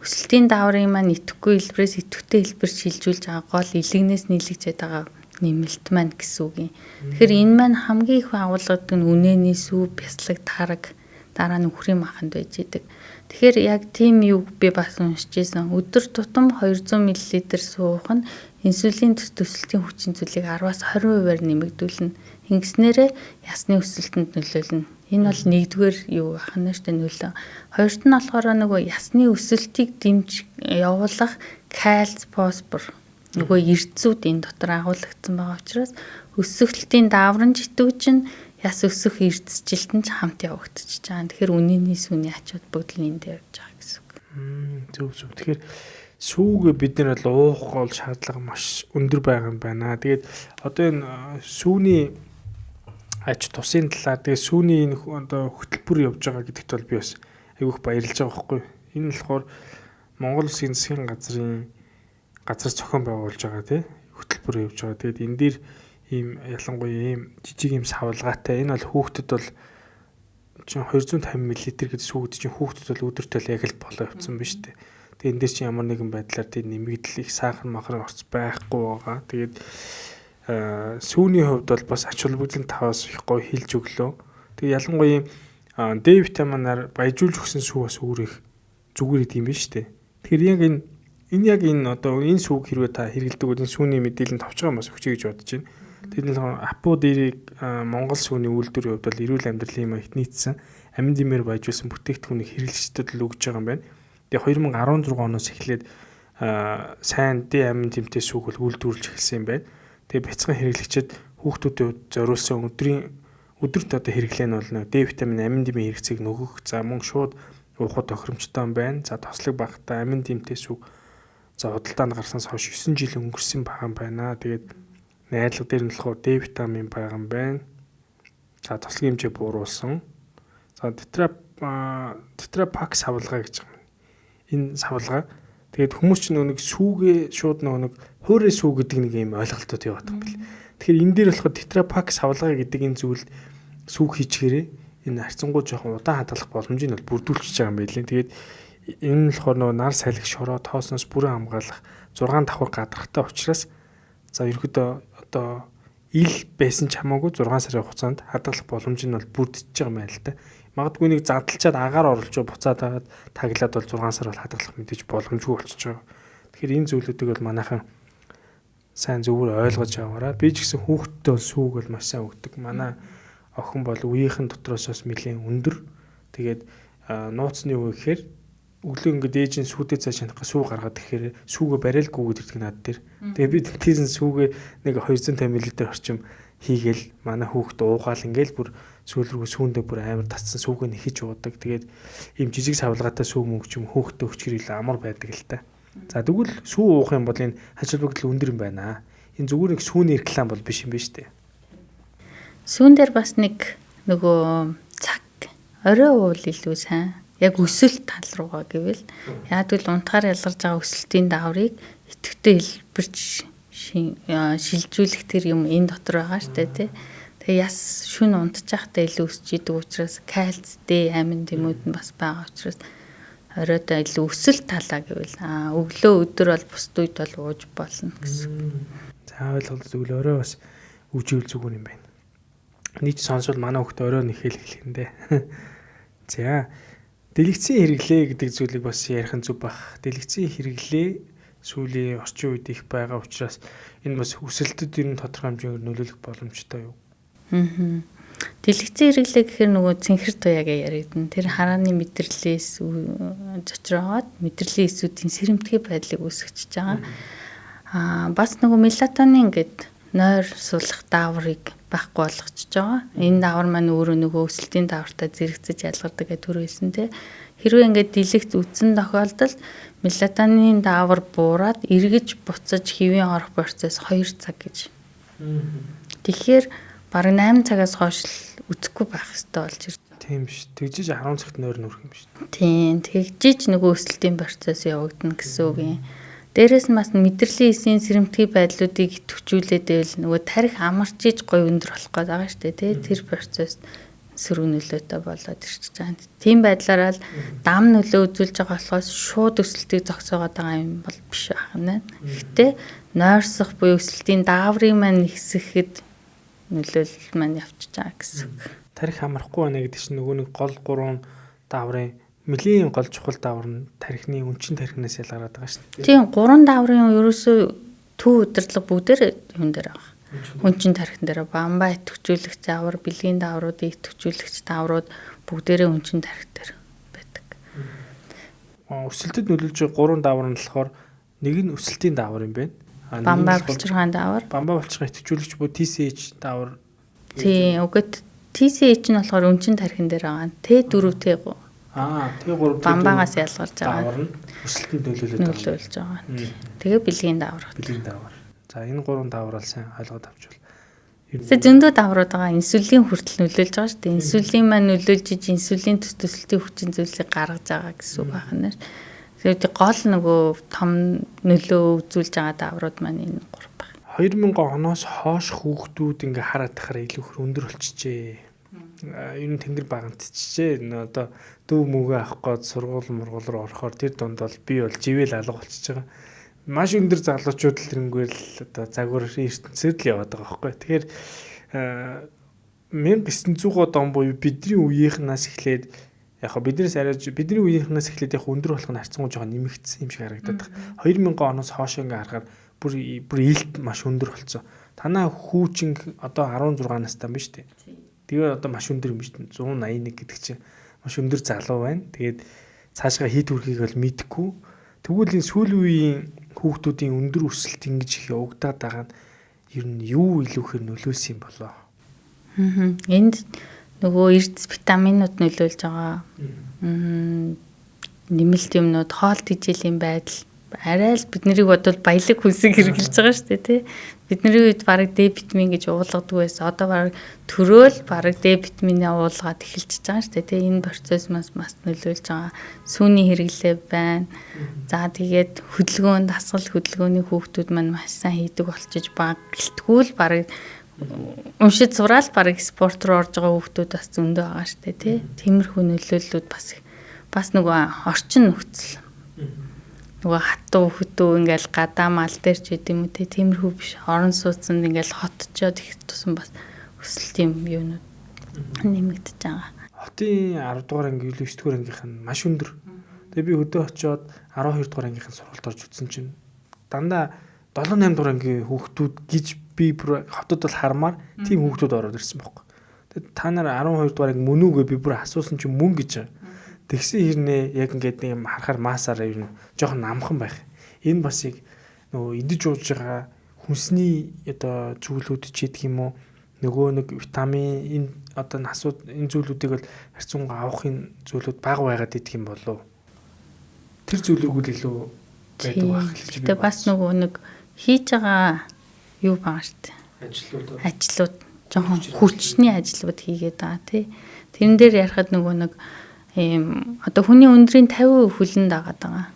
өсөлтийн дааврын маань идэхгүй хэлбэрээс идэвхтэй хэлбэр шилжүүлж байгаа гол илэгнээс нийлэгдэж байгаа нэмэлт маань гэсэн үг юм. Тэгэхээр энэ маань хамгийн их агуулгадаг нь үнэний сүү, бяцлаг, тараг, дараа нь үхрийн маханд байж идэг. Тэгэхээр яг тийм юу би бас уншиж байсан. Өдөр тутам 200 мл суух нь инсулин төсөлтийн хүчин зүйлийг 10-аас 20%-аар нэмэгдүүлнэ. Ингэснээрээ ясны өсөлтөнд нөлөөлнө. Энэ бол нэгдүгээр юу ахна штэ нөлөө. Хоёрт нь болохоор нөгөө ясны өсөлтийг дэмж явуулах кальц, фосфор нөгөө эрдцүүд энэ дотор агуулгдсан байгаа учраас өсөлтийн дааврын житүүчин яс өсөх эрдцжилтэн ч хамт явагдчихж байгаа. Тэгэхээр үнэний сүүний ач холбогдол энд явж байгаа гэсэн үг. Зөв. Тэгэхээр сүүгээ бид нар бол уух гол шаардлага маш өндөр байгаа юм байна. Тэгээд одоо энэ сүүний ач тусын талаар тэгээд сүүний энэ одоо хөтөлбөр явж байгаа гэдэгт бол би бас айгүйх баярлж байгаа байхгүй. Энэ болохоор Монгол Улсын засгийн газраас зохион байгуулж байгаа тий хөтөлбөр явж байгаа. Тэгээд энэ дээр ийм ялангуяа ийм жижиг ийм савлгаатай энэ бол хүүхдэд бол 250 мл гэдэг сүүгд чинь хүүхдэд бол өдөртөө яг л болоо явцсан биз дээ. Тэгээд энэ дээр чинь ямар нэгэн байдлаар тийм нэмэгдэл их сахар махар орц байхгүй байгаа. Тэгээд сүүний хувьд бол бас ач холбогдолын таваас их гоё хилж өглөө. Тэгээд ялангуяа D витаминаар баяжуулж өгсөн сүү бас өөр их зүгээр идэм биш үү? Тэгэхээр яг энэ одоо энэ сүүг хэрвээ та хэрэглэдэг бол энэ сүүний мэдээлэл товчгоо бас өгчэй гэж бодож байна. Тэгээд энэ Апо дээрийг Монгол сүүний үйлдвэрийн хувьд бол эрүүл амьдралын маягт нийцсэн амин димээр баяжуулсан бүтээгдэхүүнийг хэрэглэгчдэд л өгж байгаа юм байна. Тэгээд 2016 оноос эхлээд сайн D амин димтэй сүүг бол үйлдвэрлэж эхэлсэн юм байна. Тэгээ бяцхан хэрэглэгчид хүүхдүүдэд зориулсан өдөрт одоо хэрэглээ нь бол D витамин амин димийн хэрэгцээг нөгөх. За мөн шууд уухад тохиромжтой юм байна. За тослог багтаа амин димтэй сүүг за худалдаанд гарснаас хойш 9 жил өнгөрсөн байгаа юм байна. Тэгээд найрлага дээр нь болохоор D витамин байгаа юм байна. За тослог хэмжээ бууруулсан. За тетрапак савлгаа гэж байгаа. Энэ савлгаа тэгээд хүмүүс ч нэг сүүгээ шууд нэг хуурай сүү гэдэг нэг юм ойлголтод яваад байгаа юм бэл. Тэгэхээр энэ дээр болохоор тетрапак савлгаа гэдэг энэ зүйлд сүүг хийчихээрээ энэ харьцангуй жоохон удаан хадгалах боломжийг бол бүрдүүлчихэж байгаа юм байлээ. Тэгээд энэ нь болохоор нөгөө нар салхи шороо тоосноос бүрэн хамгаалах 6 давхар гадаргатай учраас за ерөөдөө одоо ил байсан ч хамаагүй 6 сарын хугацаанд хадгалах боломж нь бол бүрдчихэж байгаа юм байна л да. Магадгүй нэг задлчаад агаар оруулж буцаад хагаад таглаад бол 6 сар бол хадгалах мэдээж боломжгүй болчихж байгаа. Тэгэхээр энэ зүйлүүдийг бол манайхан сайн зөвөр ойлгож аваарай. Би ч гэсэн хүүхдтэй бол сүүг бол маш сайн өгдөг. Манай охин бол үеийнхэн дотроос бас нэлээд өндөр. Тэгээд нууцны юу гэхээр өглөө ингээд ээж нь сүүдээ цааш хянах сүү гаргаад ирэхээр сүүгээ бариалгүй гэдэг над дээр. Тэгээд би тийсэн сүүгээ нэг 250 мл орчим хийгээл манай хүүхд уугаал ингээл бүр сүүл рүү сүүндээ бүр амар татсан сүүгээ нэхэж уудаг. Тэгээд ийм жижиг савлгаатай сүү мөнгө ч юм хүүхдээ өчгөр ил амар байдаг л та. За тэгвэл сүү уух юм бол энэ ач холбогдол өндөр юм байна. Энэ зүгээр нэг сүүний реклам бол биш юм байна шүү дээ. Сүүн дээр бас нэг нөгөө цаг орой уул илүү сайн. Яг өсөлт тал руугаа гэвэл яг л унтахаар ялгарч байгаа өсөлтийн дааврыг идэвхтэй хэлбэрч шилжүүлэх тэр юм энэ дотор байгаа штэ тий. Тэгээ яс шүн унтчихтай илүү өсч идэг учраас кальц, D амин дэмүүд нь бас байгаа учраас оройдоо илүү өсөлт талаа гэвэл өглөө өдөр бол бусд үед бол ууж болно гэсэн. За ойлголт зөвл орой бас үживэл зүгээр юм байна. Нийт сонсвол манай хүүхд орой нэхэл хэлэхэндээ. За дэлгэцийн хэрэглээ гэдэг зүйлийг бас ярих нь зөв баг. Дэлгэцийн хэрэглээ сүүлийн орчин үед их байгаа учраас энэ бас өсөлтөд ер нь тодорхой хэмжээгээр нөлөөлөх боломжтой юу? Дэлгэцийн хэрэглээ гэхээр нөгөө цэнхэр туяагаа яригдана. Тэр харааны мэдрэлээс зочроод мэдрэлийн эсүүдийн сэрэмтгий байдлыг үүсгэж байгаа. Бас нөгөө мелатонин гэдэг нойр сулах дааврыг байхгүй болгочихж байгаа. Энэ даавар маань өөрөө нөгөө өсөлтийн даавартай зэрэгцэж ялгардаг гэж түрүүлсэн те. Хэрвээ ингээд дэлгэц үдсэн тохиолдолд мелатонин даавар буураад эргэж буцаж хэвийн орох процесс 2 цаг гэж. Тэгэхээр бараг 8 цагаас хойш үдэхгүй байх хэрэгтэй болж ирж байна. Тийм биш. Тэгжиж 10 цагт нойр нүрх юм биш. Тийм. Тэгжиж нөгөө өсөлтийн процесс явагдана гэсэн үг юм. Дээрээс нь бас мэдрэлийн эсийн сэрэмтгий байдлуудыг идэвхжүүлээд байвал нөгөө тарих амарчиж гоё өндөр болох гээд байгаа шүү дээ тий. Тэр процесс сөрөг нөлөөтэй болоод ирчихэж байгаа. Тийм байдлаараа л дам нөлөө үзүүлж байгаа болохоос шууд өсөлтийг зогсоогоод байгаа юм бол биш байна. Гэхдээ нойрсох буюу өсөлтийн дааврыг маань ихсэхэд нөлөөлөл маань явчихж байгаа гэсэн үг. Тарих амархгүй байна гэдэг чинь нөгөө нэг гол 3 дааврын нэлийн гол чухал даавар нь тархины өнчин тархинаас ялгараад байгаа шүү дээ. Тийм 3 дааврын ерөөсөө төв удирдлага бүгдээр юм дээр байгаа. Өнчин тархин дээр бамбаа идэвхжүүлэгч даавар, бэлгийн даавруудыг идэвхжүүлэгч дааврууд бүгдээрээ өнчин тархи дээр байдаг. Өсөлтөд нөлөөлж байгаа 3 даавар нь болохоор нэг нь өсөлтийн даавар юм байна. Бамбаа булчиргаан даавар. Бамбаа булчиргаан идэвхжүүлэгч буюу TSH даавар. Тийм үгээд TSH нь болохоор өнчин тархин дээр байгаа. Т4 Т3. T3 бамбаагаас ялгарч байгаа. Даавар нь өсөлтөнд нөлөөлж байгаа. Тэгээ бэлгийн даавар. Бэлгийн даавар. За энэ 3 дааврал сайн ойлгоод авчвал. Зөндөө дааврууд байгаа. Инсулин хүртэл нөлөөлж байгаа шүү дээ. Инсулин маань нөлөөлж иж инсулин төсөлтийн хүчин зүйлсийг гаргаж байгаа гэсэн үг байна. Тэгээд гол нөгөө том нөлөө үзүүлж байгаа дааврууд маань энэ 3 байна. 2000 оноос хойш хүүхдүүд ингээ хараад тахаар илүү их өндөр болчихжээ. Ер нь тэнгэр багантчихжээ. Одоо дүү мөгөө авах гээд сургууль руу орохоор тэр дунд бол би бол живэл алга болчихж байгаа. Маш өндөр залуучууд л тэрнгээр л одоо загвар ертөнцөд л яваад байгаа байхгүй. Тэгэхээр 1900-аад он буюу бидний үеийнхнаас эхлээд яг бидний үеийнхнээс эхлээд яг өндөр болох нь харьцангуй жоохон нэмэгдсэн юм шиг харагдаад байна. 2000 оноос хойш ингээ харахаар бүр ээлт маш өндөр болсон. Танаа хүүчин одоо 16 настай юм ба шүү дээ. Тэгээ одоо маш өндөр юм шүү дээ. 181 гэдэг чинь маш өндөр залуу байна. Тэгээд цаашгаа хит хүрхийг бол мэдэхгүй. Тэгвэл энэ сүүлийн үеийн хүүхдүүдийн өндөр өсөлт ингэж их явагдаад байгаа нь ер нь юу илүүхээр нөлөөсөн юм болоо? Энд нөгөө эрдэс витаминууд нөлөөлж байгаа. Нэмэлт юмнууд, хоол тэжээлийн байдал арай л биднийг бодвол баялаг хүнсийг хэрэгжилж байгаа шүү дээ тий. Бидний үед бараг D витамин гэж уулгадаг байсан. Одоо бараг төрөөл бараг D витаминээ уулгаад эхэлчихэж байгаа шүү дээ тий. Энэ процесс бас нөлөөлж байгаа. Сүүний хэрэглээ байна. За тэгээд хөдөлгөөнд дасгал хөдөлгөөний хүүхдүүд маань маш сайн хийдэг болчиж баг. Гэлтгүүл бараг уншиж сураал бараг спорт руу орж байгаа хүүхдүүд бас зөндөө байгаа шүү дээ тий. Тиймэрхүү нөлөөллүүд бас нөгөө орчин нөхцөл. Нөгөө хатуу хөтөө ингээл гадаа мал дээр ч гэдэм үү те тиймэрхүү биш. Орон сууцнд ингээл хотчоод их тусан бас өсөлт юм юунууд нэмэгдэж байгаа. Хотын 10 дугаар анги, 9 дугаар ангийнх нь маш өндөр. Тэгээ би өдөө очиод 12 дугаар ангийнх нь сургуульд орж үзсэн чинь дандаа 7-8 дугаар ангийн хүүхдүүд гэж би бүр хотод бол хармаар тийм хүүхдүүд ороод ирсэн байхгүй. Тэгээ та нар 12 дугаар анги мөн үгүй би бүр асуусан чинь мөн гэж байгаа. Тэгсэн хэрнээ яг ингээд юм харахаар маасаараа ер нь жоохон намхан байх. Энэ бас яг нөгөө идэж ууж байгаа хүнсний одоо зүйлүүд ч гэдэг юм уу нөгөө нэг витамин энэ одоо насууд энэ зүйлүүдийг бол харьцангуй авахын зүйлүүд бага байгаад идэх юм болов. Тэр зүйлүүд илүү байдаг байх хэлж би. Тэгээ бас нөгөө нэг хийж байгаа юу байгаа шүү дээ. Ажлууд жоохон хүчний ажлууд хийгээд байгаа тий. Тэрэн дээр ярихад нөгөө нэг одоо хүний өндрийн 50% хүлэн дагаад байгаа.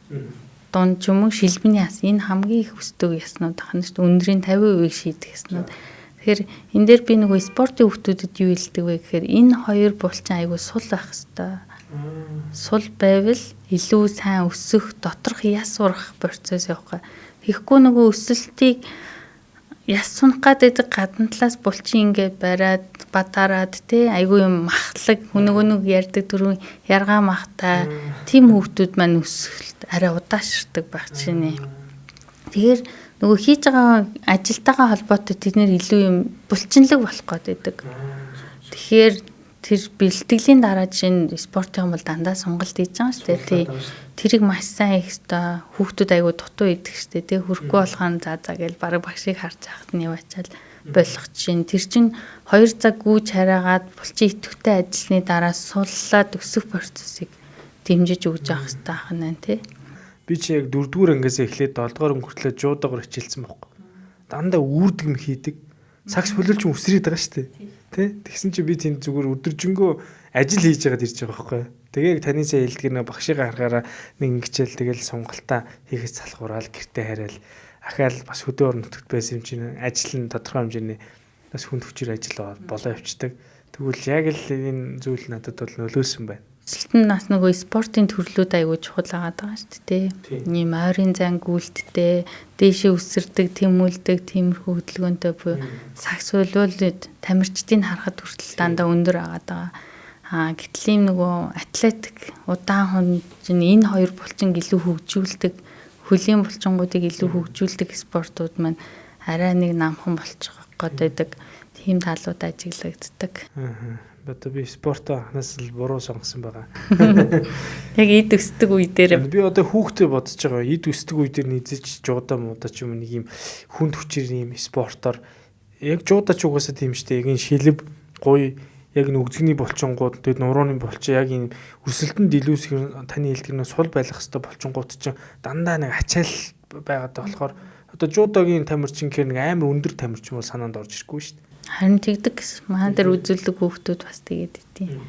Дунд ч юм уу шилбэний яс энэ хамгийн их өсдөг яснууд ахна шүү дээ. Өндрийн 50%-ийг шийдэх яснууд. Тэгэхээр энэ дээр би нөгөө спортын хүүхдүүдэд юу хэлдэг вэ гэхээр энэ хоёр булчин айгүй сул байх хэвээр. Сул байвал илүү сайн өсөх, доторх яс урах процесс явах. Тэгэхгүй нөгөө өсөлтийг яс сунах гэдэг гадна талаас булчин ингээ бариад батараад те айгүй юм махлаг нөгөө ярьдаг түрүү яргаа махтай тийм хүүхдүүд маань өсөлт арай удаашрдаг байх чинь. Тэгэхээр нөгөө хийж байгаа ажилтайгаа холбоотой тэд нэр илүү юм булчинлаг болох гэдэг. Тэгэхээр тэр бэлтгэлийн дараа жишээ спортын бол дандаа сонголт хийж байгаа шүү дээ тий. тэрийг маш сайн их өстой хүүхдүүд айгу дутуу идэх штэ тий хөрөхгүй болгоно за гэж баг багшийг харж байхад нь яваачаал болох чинь тэр чин 2 цаг гүйж хараагаад булчин идэвхтэй ажилласны дараа суллаад өсөх процессыг дэмжиж өгж явах хэрэгтэй ахна тий. Би чи яг 4-р ангиас эхлээд 7-р өнгөртлөө жуудагаар хичээлсэн байхгүй. Дандаа үүрдэг юм хийдэг. Сакс хөлөлж өсрээд байгаа шүү дээ. Тэ? Тэгсэн чи би тэнд зүгээр өдөржингөө ажил хийж яагаад ирж байгаа байхгүй. Тэгээ яг таны сая хэлдгэр нэг багшийг харахаараа нэг ингэчээл тэгэл сонголтаа хийхээс салхураал гэртээ хараал ахаал бас хөдөө орон нутагт байсан юм чинь ажил нь тодорхой хэмжээний бас хүнд хүчээр ажил болоо явцдаг. Тэгвэл яг л энэ зүйл надад бол нөлөөсөн байна. Эсэлтэн нас нөгөө спортын төрлүүд аягүй чухал байгаа шүү дээ. Ийм ойрын зан гүйлттэй, дээшээ өсөрдөг, тэмүүлдэг, тиймэрхүү хөдөлгөөнтэй буюу сакс хөлөөлөд тамирчдыг харахад хүртэл дандаа өндөр байгаа. Гэтэл ийм нөгөө атлетик удаан хугацаанд энэ хоёр булчин илүү хөгжүүлдэг, хөлийн булчингуудыг илүү хөгжүүлдэг спортууд маань арай нэг намхан болчих гээд байдаг. Тийм талууд ажиглагддаг. Одоо би спортоо анханаас л буруу сонгосон байгаа. Яг эд өсдөг үе дээр би одоо хүүхдээ бодож байгаа. Эд өсдөг үе дээр нийцэж жуудаа муудаа ч юм нэг юм хүнд хүчээр юм спортоор яг жуудаа ч угаасаа тийм штэ. Яг энэ шилб гоё яг нүгзгний булчингууд тэгээд нурууны булчин яг энэ өсөлтөнд илүүсгэр таны хэлдгэрнээ сул байх хэвээр булчингууд чинь дандаа нэг ачаал байгаад болохоор одоо жуудагийн тамирчин гэхэр нэг амар өндөр тамирчин бол санаанд орж ирэхгүй штэ. Харин тэгдэг гэсэн. Манай дээр үзүүлдэг хүүхдүүд бас тэгээд идэв.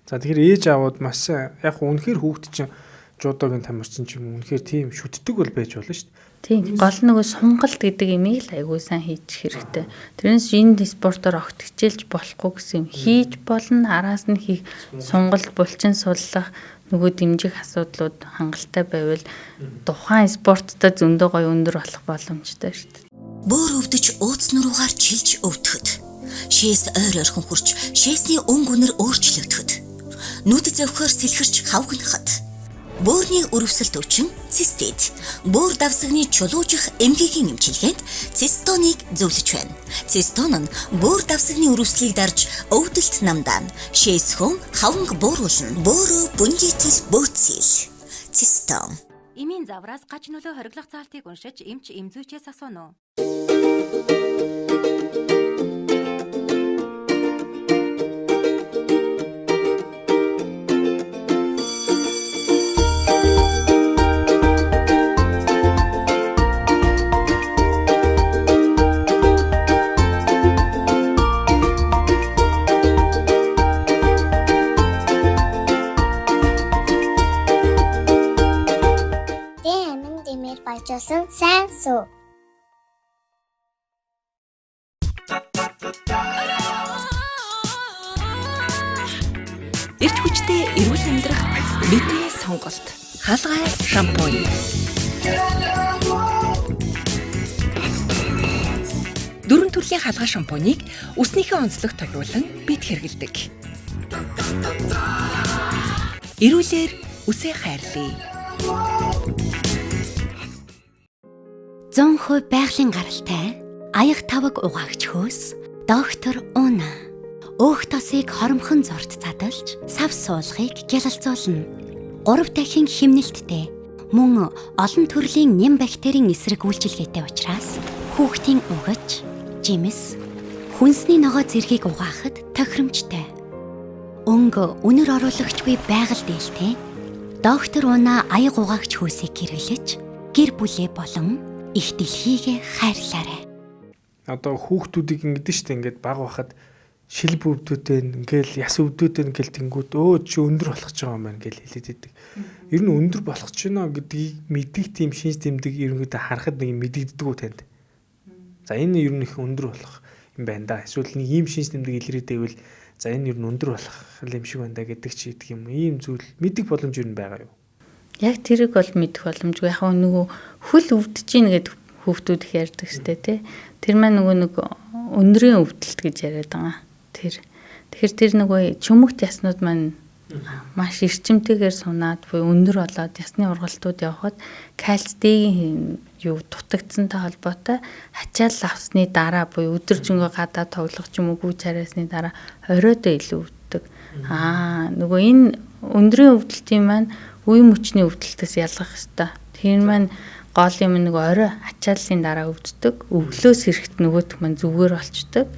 За тэгэхээр ээж аавууд маш яг үнэхээр хүүхд чинь жуудагийн тамирчин ч юм үнэхээр тийм шүтдэг бол байж болно шүү дээ. Тийм. Гол нөгөө сунгалт гэдэг имийг л айгүй сайн хийчих хэрэгтэй. Тэрнээс энэ спортоор огт хичээлж болохгүй гэсэн юм. Хийж болно, араас нь хийх сунгалт булчин суллах нөгөө дэмжих асуудлууд хангалттай байвал тухайн спорттой зөндөө гоё өндөр болох боломжтой шүү дээ. Бөөр өвдөж ууц нуруугаар чилж өвдөхөд. Шээс ойр ойрхон хурж, шээсний өнгө үнэр өөрчлөгдөхөд. Нүд зөвхөр сэлхэрч хавгнахад. Бөөрийн өрөвсөлт өвчин цистит. Бөөр давсагны чулуужих эмгэгийн эмчилгээнд цистоныг зөвлөж байна. Цистон нь бөөр давсагны өрөвслийг дарж өвдөлт намдаана. Шээсхэн хавнг бууруулна. Бөөрөө бүнжитэл бөөцөл. Цистон. Эмийн завраас гач нөлөө хориглох заалтыг уншиж эмч эмзүүчээс асууно. Баяжуулсан сайн суу. Эрт хүчтэй эрүүл амьдрах бидний сонголт. Хаалгай шампунь. Дөрвөн төрлийн хаалгай шампунийг үснийхээ онцлог тохируулан бид хэрэглэдэг. Эрүүлэр үсээ хайрлая. 100% байгалийн гаралтай аяг таваг угаагч хөөс доктор Уна өөх тосыг хоромхон зорт задалж сав суулгыг гялалзуулна. 3 дахин химнэлттэй мөн олон төрлийн нэм бактерийн эсрэг үйлчилгээтэй учраас хүүхдийн угаж, жимс, хүнсний ногоо зэргийг угаахад тохиромжтой. Өнгө үнэр оруулагчгүй байгаль дээлтэй доктор Уна аяг угаагч хөөсийг хэрэглэж гэр бүлээ болон их дэлхийгээ хайрлаарай. Одоо хүүхдүүдийг ингэдэж штэ ингээд баг байхад шилб өвдөөтэй ингээл яс өвдөөтэй ингээл тэнгүүд чи өндөр болох ч байгаа юм байна гэж хэлээд идэг. Ер нь өндөр болох ч гинэ гэдгийг мэдих тийм шинж тэмдэг ерөнхийдөө харахад нэг мэдэгддэг үү танд. За энэ ер нь их өндөр болох юм байна да. Эсвэл нэг ийм шинж тэмдэг илрээд байвал за энэ ер нь өндөр болох юм шиг байна да гэдэг чи гэдэг юм. Ийм зүйл мэдих боломж ер нь байгаа юу? Яг тэрийг бол мэдэх боломжгүй. Яг нөгөө хөл өвдөж ийн гэдэг хүүхдүүд их ярьдаг штэ тий. Тэр маань нөгөө нэг өндрийн өвдөлт гэж яриад байгаа. Тэгэхээр тэр нөгөө чөмөгт яснууд маань маш эрчимтэйгээр сунаад буюу өндөр болоод ясны ургалтууд явхад кальц Д-ийн юу дутагдсантай холбоотой ачаал авсны дараа буюу өдөржингөө гадаа тоглох ч юм уу гүйж хараасны дараа оройдоо илүү өвддөг. Нөгөө энэ өндрийн өвдөлтийн маань үе мөчний өвдөлтөөс ялгах хэрэгтэй. Тэр маань гол юм нэг орой ачааллын дараа өвддөг. Өглөөс эрэхт нөгөөх маань зүгээр болчдөг.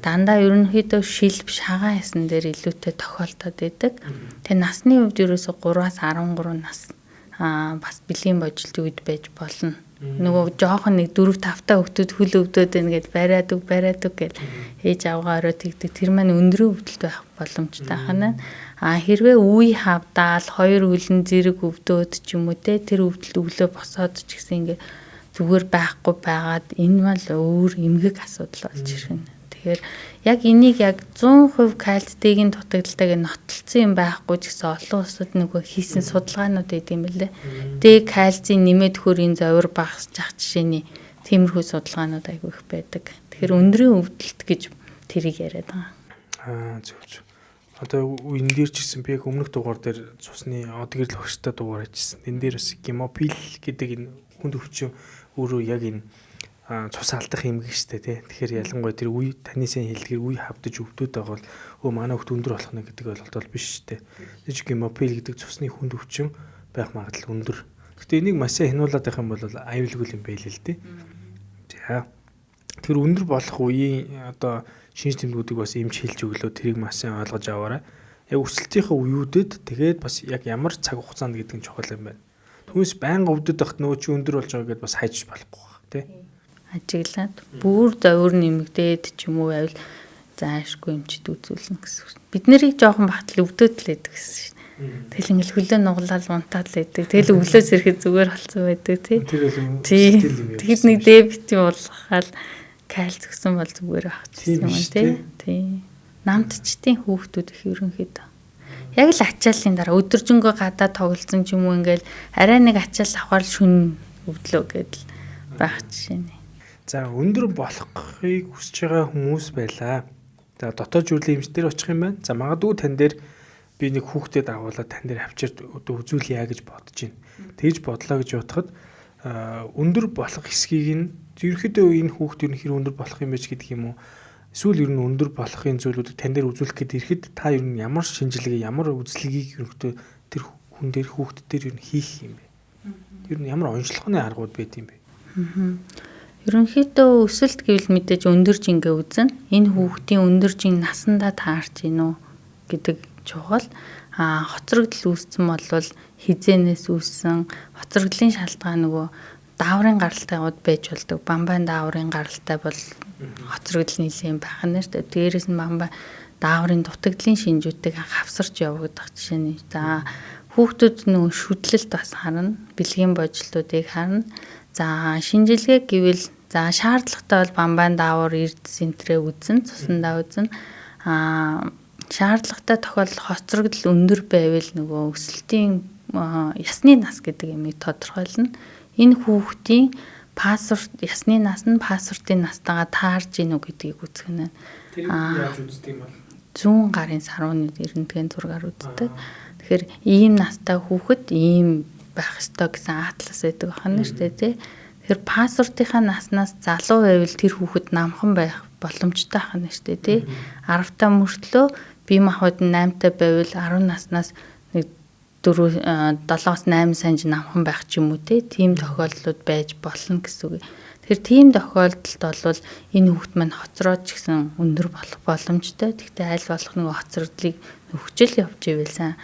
Дандаа ерөнхийдөө шилб шагаан ясан дээр илүүтэй тохиолдоод байдаг. Тэгээ насны хувьд ерөөсө 3-аас 13 нас бас бэлгийн божилтын үед байж болно. Нөгөө жоохон нэг 4-5 та хүүхдүүд хөл өвдөд байна гэж бариад үг гэж ээж авгаа орой тэгдэг. Тэр маань өндрийн өвдөлт байх боломжтой ханаа. Хэрвээ үе хавдаал 2 хөлн зэрэг өвдөөд ч юм уу те тэр өвдөлт өглөө босоод ч гэсэн ингээ зүгээр байхгүй байгаад энэ мал өөр эмгэг асуудал болж ирнэ. Тэгэхээр яг энийг яг 100% кальцийн дутагдaltaыг нотолцсон юм байхгүй ч гэсэн олон улсад нөгөө хийсэн судалгаанууд байдаг юм байна лээ. Дэ кальцийн нэмээд хөрийн зовир багасчих жишээний тиймэрхүү судалгаанууд айгүй их байдаг. Тэгэхээр өндрийн өвдөлт гэж тэрийг яриад байгаа. Зөв. Одоо энэ дээр ч гэсэн би яг өмнөх дугаар дээр цусны одгэрл өгчтэй дугаар хийжсэн. Энэ дээр бас гемопил гэдэг энэ хүнд өвчин өөрөө яг энэ цус алдах юм гэжтэй тий. Тэгэхээр ялангуяа тэр үе таны сайн хэлдгээр үе хавдаж өвдөд байгаа бол манай хөлт өндөр болох нь гэдэг ойлголт бол биш шүү дээ. Тэгж гемопил гэдэг цусны хүнд өвчин байх магадлал өндөр. Гэхдээ энийг маш сайн хянуулаад байх юм бол аюулгүй юм байл л дээ. За. Тэр өндөр болох үеийн одоо шинж тэмдгүүдийг бас эмч хэлж өглөө тэрийг маш сайн ойлгож аваарай. Яг өсөлтийнхээ үеүүдэд тэгээд бас яг ямар цаг хугацаанд гэдэг нь чухал юм байна. Түүнээс байнга өвдөд байхад нөгөө чи өндөр болж байгаа гэдээ бас хайж болохгүй байна тий. Ажиглаад бүр зовир нэмэгдээд ч юм уу байвал заашгүй эмчд үзүүлнэ гэсэн. Бид нарыг жоохон багтал өвдөд л байдаг гэсэн шин. Тэгэл ингээл хөлөө нуглаад унтаад л байдаг. Тэгэл өглөөс ирэхэд зүгээр болсон байдаг тий. Тэгэхэд нэг дебет болгохаал кальц өгсөн бол зүгээр байх юм тий. Намтчдын хүүхдүүд их ерөнхийдөө яг л ачааллын дараа өдөржингөө гадаа тоглолцсон ч юм уу ингээл арай нэг ачаал авахар шүн өвдлөө гэдэл байх жишээ нэ. За өндөр болохыг хүсэж байгаа хүмүүс байлаа. За дотоод жүрлийн эмчтэр очих юм байна. За магадгүй тань дээр би нэг хүүхдэд агуулаад тань дээр авчирд үзүүлъя гэж бодож байна. Тэгж бодлоо гэж бодоход өндөр болох хэсгийг нь ерөөхдөө энэ хүүхд ер нь хэр өндөр болох юм бэ гэдэг юм уу? Эсвэл ер нь өндөр болохын зүйлүүдийг тань дээр үзүүлэх гээд ирэхэд та ер нь ямар шинжилгээ, ямар үзлэгийг ерөөхдөө тэр хүн дээр хүүхд дээр ер нь хийх юм бэ? Ер нь ямар онцлогооны аргууд байд юм бэ? Ерөнхийдөө өсөлт гэвэл мэдээж өндөр жингээ үзэн энэ хүүхдийн өндөр жин насандаа таарч гинөө гэдэг чухал. Хоцрогдол үүссэн бол хизээнээс үүссэн хоцрогдлын шалтгаан нөгөө дааврын гаралтайгууд байж болдог. Бамбайн дааврын гаралтай бол хоцрогдол нэлээд байх нь шүү дээ. Дээрээс нь бамбай дааврын дутагдлын шинжүүдийг хавсарч явагдах жишээ нь. За хүүхдүүд нөгөө шүтлэлт бас харна, бэлгийн божилтуудыг харна. За шинжилгээ гэвэл за шаардлагатай бол бамбайн даавар эрдэс энтрээ үзэн, цусандаа үзэн. Шаардлагатай тохиолдол хоцрогдол өндөр байвал нөгөө өсөлтийн ясны нас гэдэг юмыг тодорхойлно. Энэ хүүхдийн пассворт ясны нас нь пассвортын настайгаа таарж гинүү гэдгийг үзэх нь. Тэр яаж үздэг юм бол 100 гарын сарууны эрдэнэтгийн зургаар үздэг. Тэгэхээр ийм настай хүүхэд ийм байх ёстой гэсэн атлас байдаг байна шүү дээ тий. Тэгэхээр пассвортынхаа наснаас залуу байвал тэр хүүхэд намхан байх боломжтой байна шүү дээ тий. 10 та мөртлөө бие махбод 8 та байвал 10 наснаас 7-8 санж намхан байх ч юм уу тийм тохиолдлууд байж болно гэсэн үг. Тэгэхээр тийм тохиолдолд бол энэ хүүхд маань хоцроод ч гэсэн өндөр болох боломжтой. Гэхдээ аль болох нэг хоцрогдлыг хөгжил явж ивэл сайн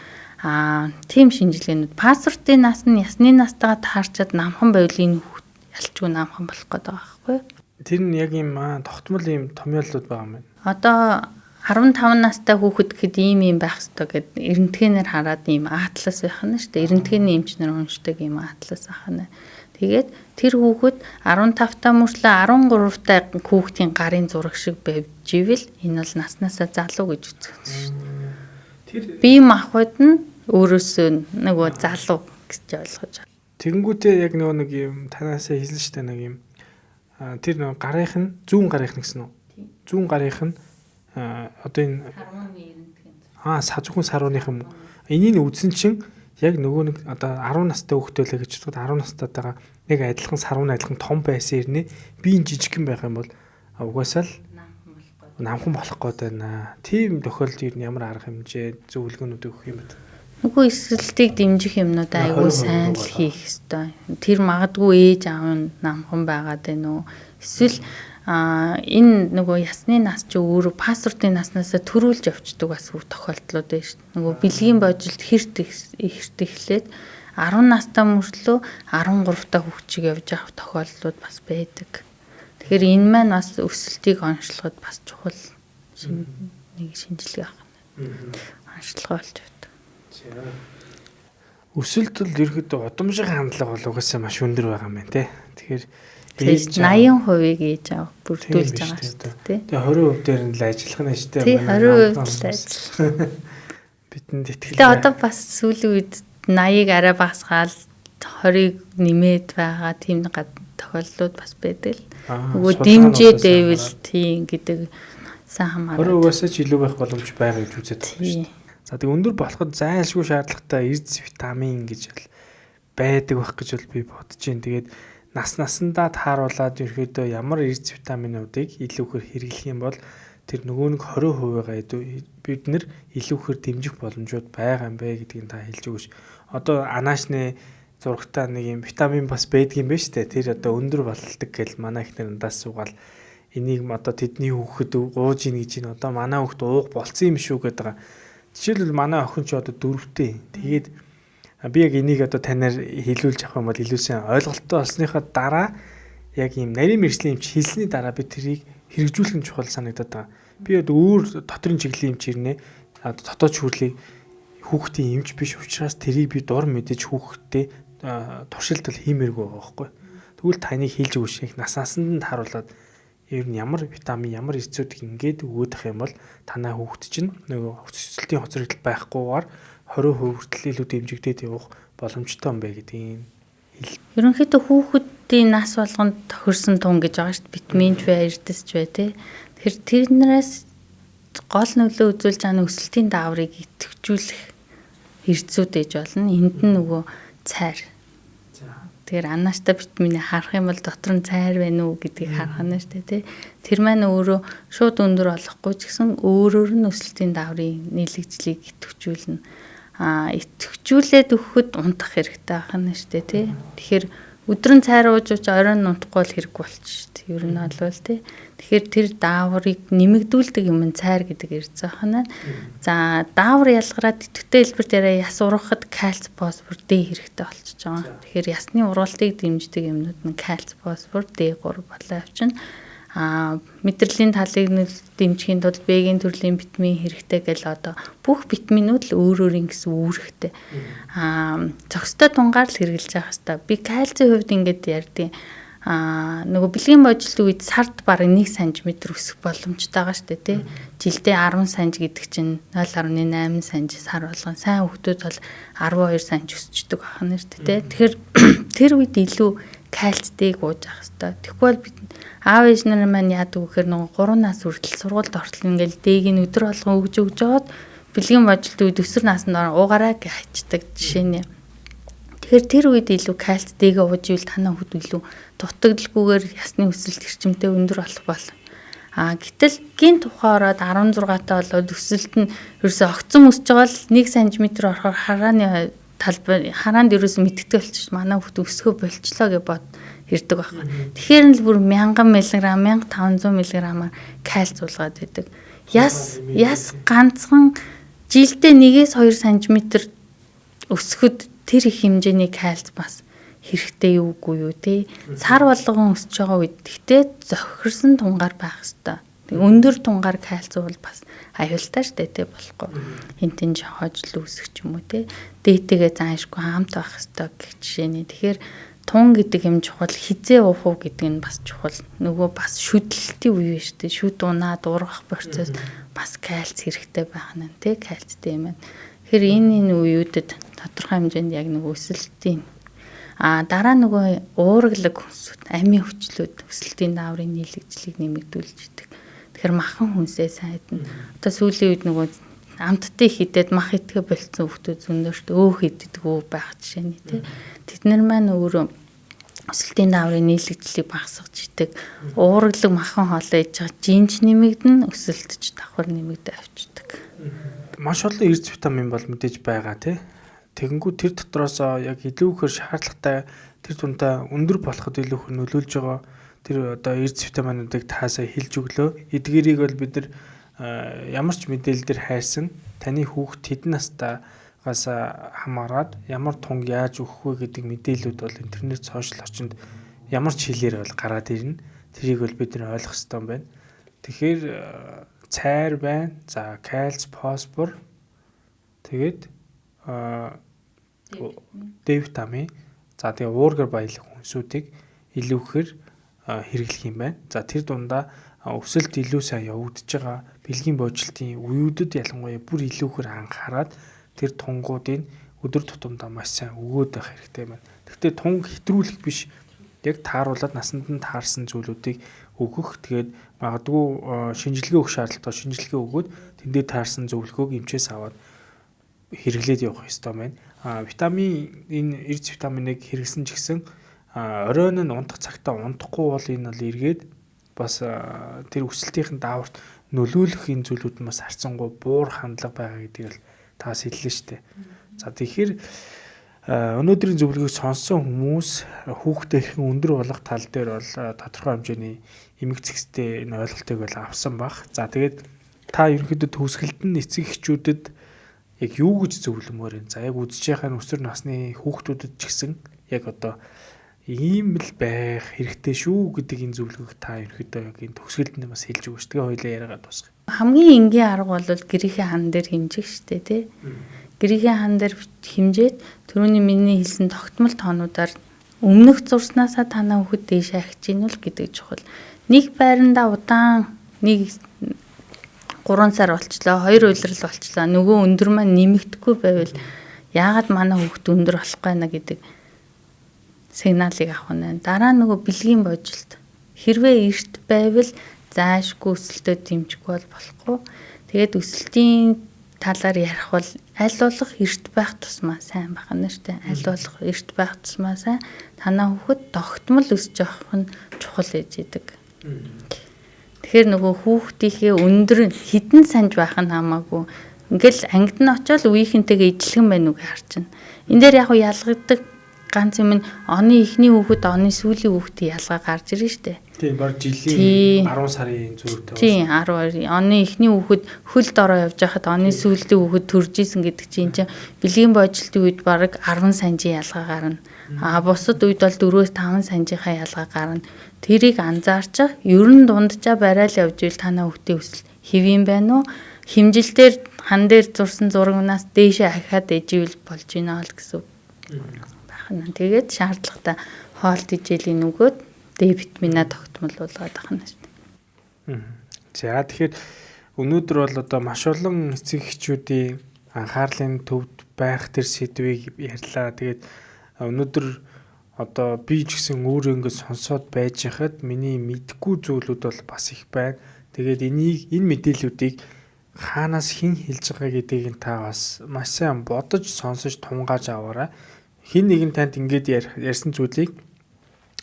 тийм шинжилгээнүүд пассвортын нас нь ясны настайгаа таарчаад намхан байвал энэ хүүхд ялчгүй намхан болох гэдэг байгаа байхгүй юу? Тэр нь яг юм тогтмол юм томьёолууд байгаа юм байна. Одоо 15 настай хүүхэд гэхэд ийм байх ёстой гэд эрдэнэтгэнээр хараад ийм атлас байх нь шүү дээ. Эрдэнэтгээний эмчнэр уншдаг ийм атлас ахна. Тэгээд тэр хүүхэд 15 та мөртлөө 13 та хүүхдийн гарын зураг шиг байвж ивэл энэ бол наснаасаа залуу гэж үздэг шүү дээ. Тэр бие махбод нь өөрөөсөө нөгөө залуу гэж ойлгож байна. Тэгэнгүүтээ яг нэг юм танаасаа хэлсэн шүү дээ нэг юм. Тэр нөгөө гарынх нь зүүн гарынх нь гэсэн үү? Зүүн гарынх нь одоо энэ зөвхөн сарууных юм. Энийг үзсэн чинь яг нөгөө нэг одоо 10 настай хүүхдтэй л гэж бодоход 10 настайгаа яг адилхан сарууны адилхан том байсан ирнэ. Биеийн жижигхэн байх юм бол угаасаа л намхан болох гээд байна. Тийм тохиолдолд ер нь ямар арга хэмжээ зөвлөгөөнүүд өгөх юм бэ? Нөгөө эсрэлтийг дэмжих юмнууд айгүй сайн л хийх ёстой. Тэр магадгүй ээж аав нь намхан байгаад байна уу? Эсвэл энэ нөгөө ясны нас ч өөрөө пассвортын наснаас төрүүлж явцдаг бас бүх тохиолдлууд байна шүү дээ. Нөгөө бэлгийн божилд хэрт эхлээд 10 настай мөртлөө 13 та хүүхчиг явж авах тохиолдлууд бас байдаг. Тэгэхээр энэ маань бас өсөлтийг онцлоход бас чухал нэг шинжилгээ авах нь. Онцлого болж байна. Өсөлт бол ерөөдөө удамшиг хандлага бол угаасаа маш өндөр байгаа юм байна те. Тэгэхээр 80%-ийг ээж авах бүрдүүлж байгаа шүү дээ. Тэгээ 20% дээр нь л ажиллах нь шүү дээ. Тий 20% л ажиллах. Бидэнд итгэл. Тэгээ одоо бас сүүлийн үед 80-ыг арай багасгаал 20-ыг нэмээд байгаа тийм тохиолдлууд бас байдаг л. Нөгөө дэмжээ дэвэл тийм гэдэг сайн хамаарал. 20%-аас ч илүү байх боломж байгаа гэж үзээд байна шүү дээ. За тэгээ өндөр болоход зайлшгүй шаардлагатай эрдэс витамин гэж байдаг байх гэж бол би бодож байна. Тэгээд насандаа тааруулаад ерөөдөө ямар эрдэс витаминуудыг илүүхээр хэрэглэх юм бол тэр нөгөө нэг 20%-аа бид нэр илүүхээр дэмжих боломжууд байгаа юм бэ гэдгийг та хэлж өгөөч. Одоо анаашны зурагтаа нэг юм витамин бас байдаг юм байна шүү дээ. Тэр одоо өндөр бололдог гэж манай ихнэр надаас суугаал энийг одоо тэдний хүүхэд гууж ийн гэж ин одоо манай хүүхэд ууг болцсон юм шүү гэдэг. Жишээлбэл манай охин ч одоо 4-тэй. Тэгээд би яг энийг одоо танаар хэлүүлж авах юм бол илүү сайн ойлголттой болсныхаа дараа яг ийм нарийн мэргэжлийн эмч хэлсний дараа би тэрийг хэрэгжүүлэх нь чухал санагдаад байгаа. Би одоо өөр доторын чиглэлийн эмч ирнэ. Дотоод шүүрлийг хүүхдийн эмч биш учраас тэрийг би дур мэдэж хүүхдэд туршилтал хиймээргүй байгаа байхгүй. Тэгвэл таныг хэлж өгөх шиг насанд нь харуулад ер нь ямар витамин, ямар эрдэсүүдийг ингээд өгөх юм бол танаа хүүхд чинь нөгөө өсөлтийн хоцрогдол байхгүйгээр 20% хүртэл илүү дэмжигдээд явах боломжтой юм бэ гэдгийг хэл. Ерөнхийдөө хүүхдийн нас болгонд тохирсон тун гэж байгаа шүү дээ. Витаминч бай, эрдэсч бай тээ. Тэгэхээр тэрнээс гол нөлөө үзүүлж байгаа өсөлтийн дааврыг идэвхжүүлэх эрдэсүүд ээж болно. Энд нь нөгөө цайр. Тэгэхээр анааштай витаминыг харах юм бол дотор нь цайр байна уу гэдгийг харах нь шүү дээ тий. Тэр маань өөрөө шууд өндөр болохгүй ч гэсэн өөрөөр нь өсөлтийн дааврын нийлэгжлийг идэвхжүүлнэ. Идэвхжүүлээд өгөхөд унтах хэрэгтэй байх нь шүү дээ тий. Тэгэхээр өдрөн цайр ууж оройн унтахгүй бол хэрэггүй болчих шүү дээ. Ер нь бол тий. Тэгэхээр тэр дааврыг нэмэгдүүлдэг юм цайр гэдэг эрдэс байна. За даавар ялгараад идэвхтэй хэлбэр дээрээ яс ургахад кальц, фосфор, Д хэрэгтэй болчихж байгаа. Тэгэхээр ясны ургалтыг дэмждэг юмнууд нь кальц, фосфор, Д3 болоо явчихна. Мэдрэлийн талыг дэмжихийн тулд Б-ийн төрлийн витамин хэрэгтэй гэл одоо бүх витаминууд л өөр гэсэн үүрэгтэй. Зохистой тунгаар л хэрэгжилж явах хэрэгтэй. Би кальцийн хувьд ингээд ярьдیں۔ Нөгөө бэлгийн божилт үед сард бараг 1 см өсөх боломжтой байгаа шүү дээ тий. Жилдээ 10 санж гэдэг чинь 0.8 санж сар болгон сайн хүүхдүүд бол 12 санж өсчдөг байна шүү дээ тий. Тэгэхээр тэр үед илүү кальцийг ууж авах хэрэгтэй. Тэгвэл бид аав ээж нар маань яадаг вэхээр нөгөө 3 нас хүртэл сургуульд ортол ингээл дэгийг өдөр болгон өгж жоод бэлгийн божилт үед өсвөр наснд уугаараа гэж хайчдаг жишээ нь. Тэгэхээр тэр үед илүү кальц дэгээ ууж ивэл танаа хүүхд илүү дутагдalgүйгээр ясны өсөлт эрчимтэй өндөр болох болно. Гэтэл гин тухай ороод 16 таа болоод өсөлт нь ерөөсө огцон өсөж байгаа л 1 см орохоор харааны талбай хараанд ерөөсө мэддэг болчих. Манай хүүхд өсгөө болчлоо гэж бод ирдэг байхгүй. Тэгэхээр л бүр 1000 мг, 1500 мг-аар кальц уулгаад байдаг. Яс ганцхан жилдээ 1-2 см өсөхөд тэр их хэмжээний кальц бас хэрэгтэй юугүй юу тий. Сар болгон өсөж байгаа үед гэхдээ зохирсон тунгаар байх хэрэгтэй. Өндөр тунгаар кальц бол бас аюултай штэ тий болохгүй. Хинтэн хожил үсэх ч юм уу тий. Дээтэйгээ заашгүй хамт байх хэрэгтэй гэх жишээний. Тэгэхээр тун гэдэг юм чухал, хизээ уух уу гэдэг нь бас чухал. Нөгөө бас шүдлэлтийн үе штэ. Шүд унаад ургах процесс бас кальц хэрэгтэй байх нь тий. Кальцтэй юм байна. Тэгэхээр энэ үеүүдэд тодорхой хэмжээнд яг нэг өсөлтийн дараа нөгөө уурглаг хүнсүүд, амийн хүчлүүд өсөлтийн дааврын нийлэгжлийг нэмэгдүүлж идэг. Тэгэхээр махан хүнсээ сайдна. Одоо сүүлийн үед нөгөө амттай хідэд мах идгээ болцсон хүмүүс зөндөрт өөх иддэг байх жишээ нь тий. Тэд нар маань өөрөө өсөлтийн дааврын нийлэгжлийг багасгаж идэг. Уурглаг махан хоолой иж байгаа жинж нэмэгдэн өсөлтч давхар нэмэгдээ авчдаг. маш олон эрдэс витамин бол мэдээж байгаа тий. Тэгэнгүүт тэр дотроос яг илүүхээр шаардлагатай тэр дундаа өндөр болоход илүүхээр нөлөөлж байгаа тэр одоо эрдэс витаминуудыг таасаа хэлж өглөө. Эдгээрийг бол бид нар ямар ч мэдээлэл дээр хайрсан таны хүүхэд хэдэн настайгаас хамаарат ямар тунг яаж өгөх вэ гэдэг мэдээллүүд бол интернет сошиал орчинд ямар ч хэлээр бол гараад ирнэ. Тэрийг бол бид нар ойлгох хэрэгтэй юм байна. Тэгэхээр цайр байна. За кальц, фосфор тэгээд Д витамин. За тэгээ уургаар баялаг хүнсүүдийг илүүхээр хэрэглэх юм байна. За тэр дундаа өсөлт илүү сайн явагдаж байгаа бэлгийн боожлтын үеүүдэд ялангуяа бүр илүүхээр анхаарад тэр тунгуудыг өдөр тутамдаа маш сайн өгөөд байх хэрэгтэй байна. Гэхдээ тунг хэтрүүлэх биш. Яг тааруулаад насанд нь таарсан зүйлүүдийг өгөх. Тэгээд магадгүй шинжилгээ өгөх шаардлагатай шинжилгээ өгөөд тэндээ таарсан зөвлөгөөг эмчээс аваад хэрэглээд явах ёстой байна. Витамин энэ эрдэс витаминыг хэрэглэсэн ч гэсэн оройн нь унтах цагтаа унтахгүй бол энэ бол эргээд бас тэр өсөлтийн дааварт нөлөөлөх энэ зүйлүүд нь бас харцангуй буур хандлага байгаа гэдгийг л таас хэллээ шүү дээ. За тэгэхээр өнөөдрийн зөвлөгөөг сонссон хүмүүс хүүхдээ хэрхэн өндөр болох тал дээр бол тодорхой хэмжээний эмэг цэгцтэй энэ ойлголтыг бол авсан баг. За тэгээд та ерөнхийдөө төгсгөлд нь эцэг эхчүүдэд яг юу гэж зөвлөмөр вэ? За яг үзэж байгаа өсвөр насны хүүхдүүдэд ч гэсэн яг одоо ийм л байх хэрэгтэй шүү гэдэг энэ зөвлөгөөг та ерөнхийдөө яг энэ төгсгөлд нь бас хэлж өгөөч. Тэгээ хоёлаа яриагаад дуусгая. Хамгийн энгийн арга бол гэрээхийн хан дээр хэмжих штэ тий. Гэрээхийн хан дээр хэмжээд түрүүний миний хэлсэн тогтмол тоонуудаар өмнөх зурснаасаа танаа хүүхэд дээш ахиж гин үл гэдэг чухал. Нэг байранда удаан нэг 3 сар болчлоо, 2 улирал болчлоо. Нөгөө өндөр маань нэмэгдэхгүй байвал яагаад манай хүүхэд өндөр болох гайна гэдэг сигналыг авах нь. Дараа нөгөө бэлгийн божилт. Хэрвээ эрт байвал заашгүй өсөлтөө дэмжихгүй бол болохгүй. Тэгээд өсөлтийн талаар ярих бол аль болох эрт байх тусмаа сайн байх нь шүү дээ. Аль болох эрт байх тусмаа сайн танаа хүүхэд тогтмол өсөж явах нь чухал ээж идэг. Тэгэхээр нөгөө хүүхдийнхээ өндөр хідэн санж байх нь хамаагүй. Ингээл ангид нь очиод үеийнхэнтэйгээ ижилхэн байна уу гэж харчихна. Энд дээр яг ялгагддаг ганц юм нь оны эхний хүүхэд оны сүүлийн хүүхдийн ялгаа гарч ирнэ шүү дээ. Тийм баг жилийн 10 сарын зүйтэй. Тийм 12 оны эхний хүүхэд хөлд ороо явж байхад оны сүүлийн хүүхэд төрж исэн гэдэг чинь бэлгийн божилтын үед баг 10 санжийн ялгаа гарна. Бусад үед бол 4-5 санжийнхаа ялгаа гарна. Тэрийг анзаарчих. Ер нь дунджаа барайл явж ивэл танаа хүүхдийн өсөлт хэвэн байна уу? Химжилтээр хан дээр зурсан зурагнаас дээшээ ахиад ээживэл болж байна л гэсэн. Тэгээд шаардлагатай хоол тэжээлийн нөгөөд Д витамина тогтмол болгоод байна шүү дээ. За тэгэхээр өнөөдөр бол одоо маш олон эцэг эхчүүдийн анхаарлын төвд байх тэр сэдвийг ярьлаа. Тэгээд өнөөдөр одоо би ч гэсэн өөрөө ингэ сонсоод байж хахад миний мэдгүй зүйлүүд бол бас их байна. Тэгээд энэ мэдээллүүдийг хаанаас хэн хэлж байгаа гэдгийг та бас маш сайн бодож сонсож тунгааж аваарай. Хин нэгэн танд ингэж ярьсан зүйлийг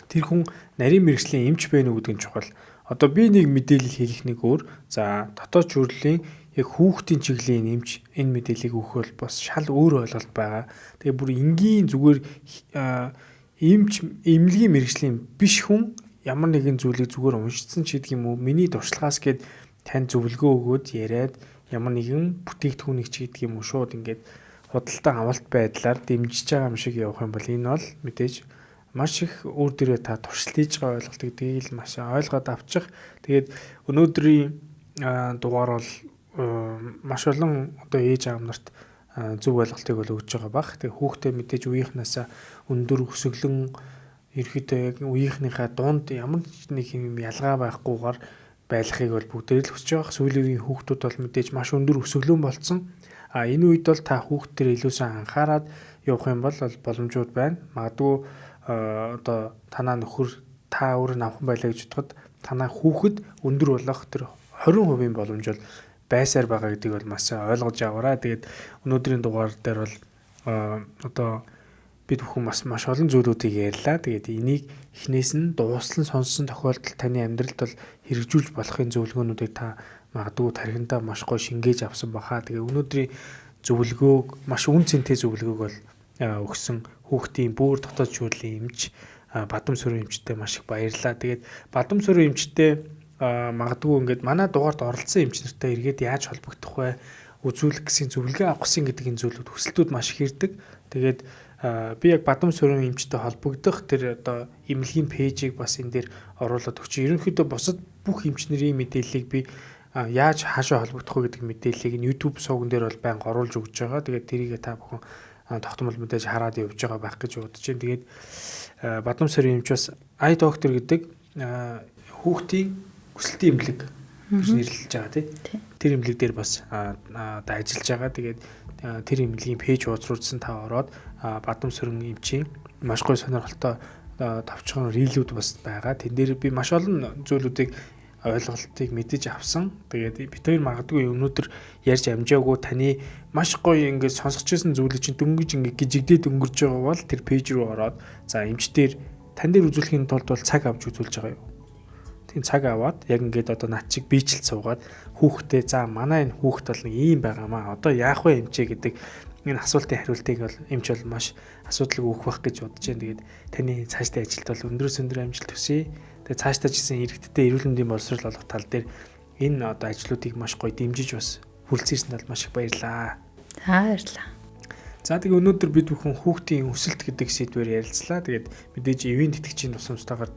тэр хүн нарийн мэргэжлийн эмч байна уу гэдэг нь чухал. Одоо би нэг мэдээлэл хэлэх нэг өөр. За дотоод чөрлөлийн яг хүүхдийн чиглэлийн эмч энэ мэдээллийг өгөх бол бас шал өөр ойлголт байгаа. Тэгээ бүр энгийн зүгээр эмч эмнэлгийн мэргэжлийн биш хүн ямар нэгэн зүйлийг зүгээр уншицсан ч гэдэг юм уу миний туршлагаас гээд тань зөвлөгөө өгөөд яриад ямар нэгэн бүтээгдэхүүнийг ч гэдэг юм уу шууд ингээд худалдан авалт байдлаар дэмжиж байгаа юм шиг явах юм бол энэ бол мэдээж маш их өөр дөрөө та туршилтхийж байгаа ойлголтыг тэгээл маш ойлгоод авчих. Тэгээд өнөөдрийн дугаар бол маш олон одоо ээж аав нарт зөв ойлголтыг бол өгж байгаа бах. Тэгээд хүүхдээ мэдээж үеийнхнээс өндөр өсөглөн ерөөхдөө яг үеийнхнийхээ дунд ямар нэг юм ялгаа байхгүйгээр байлгахыг бол бүгдээ л хүсэж байгаа. Сүүлийн хүүхдүүд бол мэдээж маш өндөр өсөглөн болсон. Энэ үед бол та хүүхдээр илүү сайн анхаарад явах юм бол боломжууд байна. Магадгүй одоо танаа нөхөр та өөрөө навхан байлаа гэж бодоход танаа хүүхэд өндөр болох тэр 20% боломж бол байсаар байгаа гэдгийг бол маш ойлгож аваарай. Тэгээд өнөөдрийн дугаар дээр бол одоо бид бүхэн маш олон зүйлүүдийг ярьлаа. Тэгээд энийг эхнээс нь дуустал сонссон тохиолдолд таны амьдралд бол хэрэгжүүлж болохын зөвлөгөөнүүдийг та магадгүй тархиндаа маш гоё шингээж авсан баха. Тэгээ өнөөдрийн зөвлөгөөг маш үн цэнтэй зөвлөгөөг бол өгсөн хүүхдийн бүр дотоод шүүрлийн эмч Бадам Сүрэн эмчтэй маш их баярлалаа. Тэгээд Бадам Сүрэн эмчтэй магадгүй ингээд манай дугаард оролцсон эмч нартай эргээд яаж холбогдох вэ? Үзүүлэх гэсэн зөвлөгөө авах гэсэн гэдэг энэ зүйлүүд хүсэлтүүд маш их ирдэг. Тэгээд би яг Бадам Сүрэн эмчтэй холбогдох тэр одоо эмнэлгийн пэйжийг бас энэ дээр оруулаад өгч. Ерөнхийдөө бусад бүх эмч нарын мэдээллийг би яаж хаашаа холбогдох вэ гэдэг мэдээллийг нь YouTube сувган дээр бол байнга оруулж өгч байгаа. Тэгээд тэрийг та бүхэн тогтмол мэдээж хараад явж байгаа байх гэж бодож байна. Тэгээд Бадам Сүрэн эмч бас ай доктор гэдэг хүүхдийн хүсэлтийн эмнэлэг гэж нэрлэж байгаа тийм. Тэр эмнэлэг дээр бас одоо ажиллаж байгаа. Тэгээд тэр эмнэлгийн пэйж хуудасруудсан та ороод Бадам Сүрэн эмчийн маш гоё сонирхолтой товчхон рилүүд бас байгаа. Тэн дээр би маш олон зүйлүүдийг ойлголтыг мэдэж авсан. Тэгээд бид хоёр магадгүй өнөөдөр ярьж амжаагүй таны маш гоё ингээд сонсож байсан зүйлийг чинь дөнгөж ингээд гжигдээд өнгөрж байгаа бол тэр пэйж рүү ороод за эмчдэр тань дээр үзүүлэхийн тулд бол цаг авч үзүүлж байгаа юу. Тийм цаг аваад яг ингээд одоо над чиг биечлэл суугаад хүүхдээ за манай энэ хүүхд бол нэг ийм байгаамаа. Одоо яах вэ эмчээ гэдэг энэ асуултын хариултыг бол эмч бол маш асуудалгүй өгөх байх гэж бодож байна. Тэгээд таны цаашдын ажилд бол өндрөөс өндөр амжилт хүсье. Тэгээ цаашдаа жисэн иргэдтэй эрүүл мэндийн боловсрол олох тал дээр энэ одоо ажлуудыг маш гоё дэмжиж бас хүрэлцээрсэн тал маш их баярлаа. Баярлалаа. За тэгээ өнөөдөр бид бүхэн хүүхдийн өсөлт гэдэг сэдвээр ярилцлаа. Тэгээд мэдээж ивент итгэгчийн тусламжтайгаар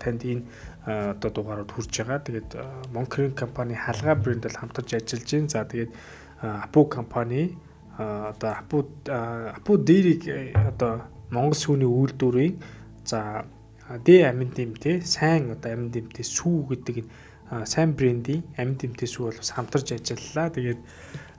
танд энэ одоо дугаарууд хүрж байгаа. Тэгээд Монкрин компани халгаа брэндэл хамтарч ажиллаж байна. За тэгээд Апу компани одоо Апу дээрийг одоо Монгол сүүний үйлдвэрийн за Д амин дэмтэй сайн одоо амин дэмтэй сүү гэдэг энэ сайн брендийн амин дэмтэй сүү бол бас хамтарч ажиллалаа. Тэгээд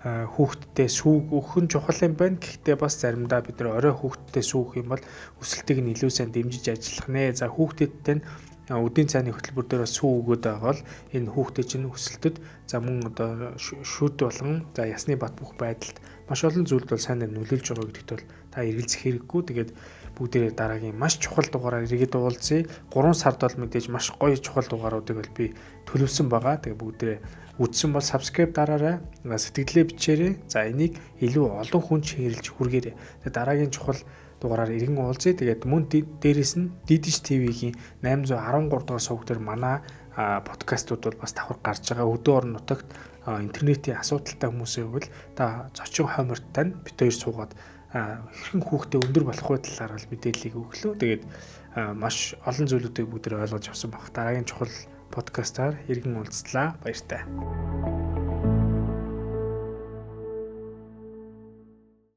хүүхдтэй сүүг өгөх нь чухал юм байна. Гэхдээ бас заримдаа бид нэр орой хүүхдтэй сүүх юм бол өсөлтийг нь илүү сайн дэмжиж ажиллах нэ. За хүүхдтэй нь өдийн цааны хөтөлбөр дээр сүү өгöd байгаа бол энэ хүүхдээ чинь өсөлтөд за мөн одоо шүд болон за ясны бат бүх байдалд маш олон зүйлд бол сайн нөлөөлж байгаа гэдэгт бол та эргэлзэх хэрэггүй. Тэгээд бүгдээрээ дараагийн маш чухал дугаараар иргэд уулзъя. 3 сард бол мэдээж маш гоё чухал дугааруудыг бол би төлөвлөсөн байгаа. Тэгээд бүгдээрээ үзсэн бол subscribe дараарай. Сэтгэлдээ бичээрэй. За энийг илүү олон хүн шеэрлж хүргээрэй. Тэгээд дараагийн чухал дугаараар иргэн уулзъя. Тэгээд мөн дээрээс нь Дидиш ТV-гийн 813 дугаар сувг дээр манай подкастууд бол бас давхар гарч байгаа. Өдөө орон нутагт интернетийн асуудалтай хүмүүсийн хувьд та зочин хоморт тань бит хоёр суугаад хэрхэн хүүхдээ өндөр болох вэ талаар бол мэдээллийг өглөө. Тэгээд маш олон зүйлүүдийг бүгд ойлгож авсан баг. Дараагийн чухал подкастаар иргэн уулзлаа. Баяртай.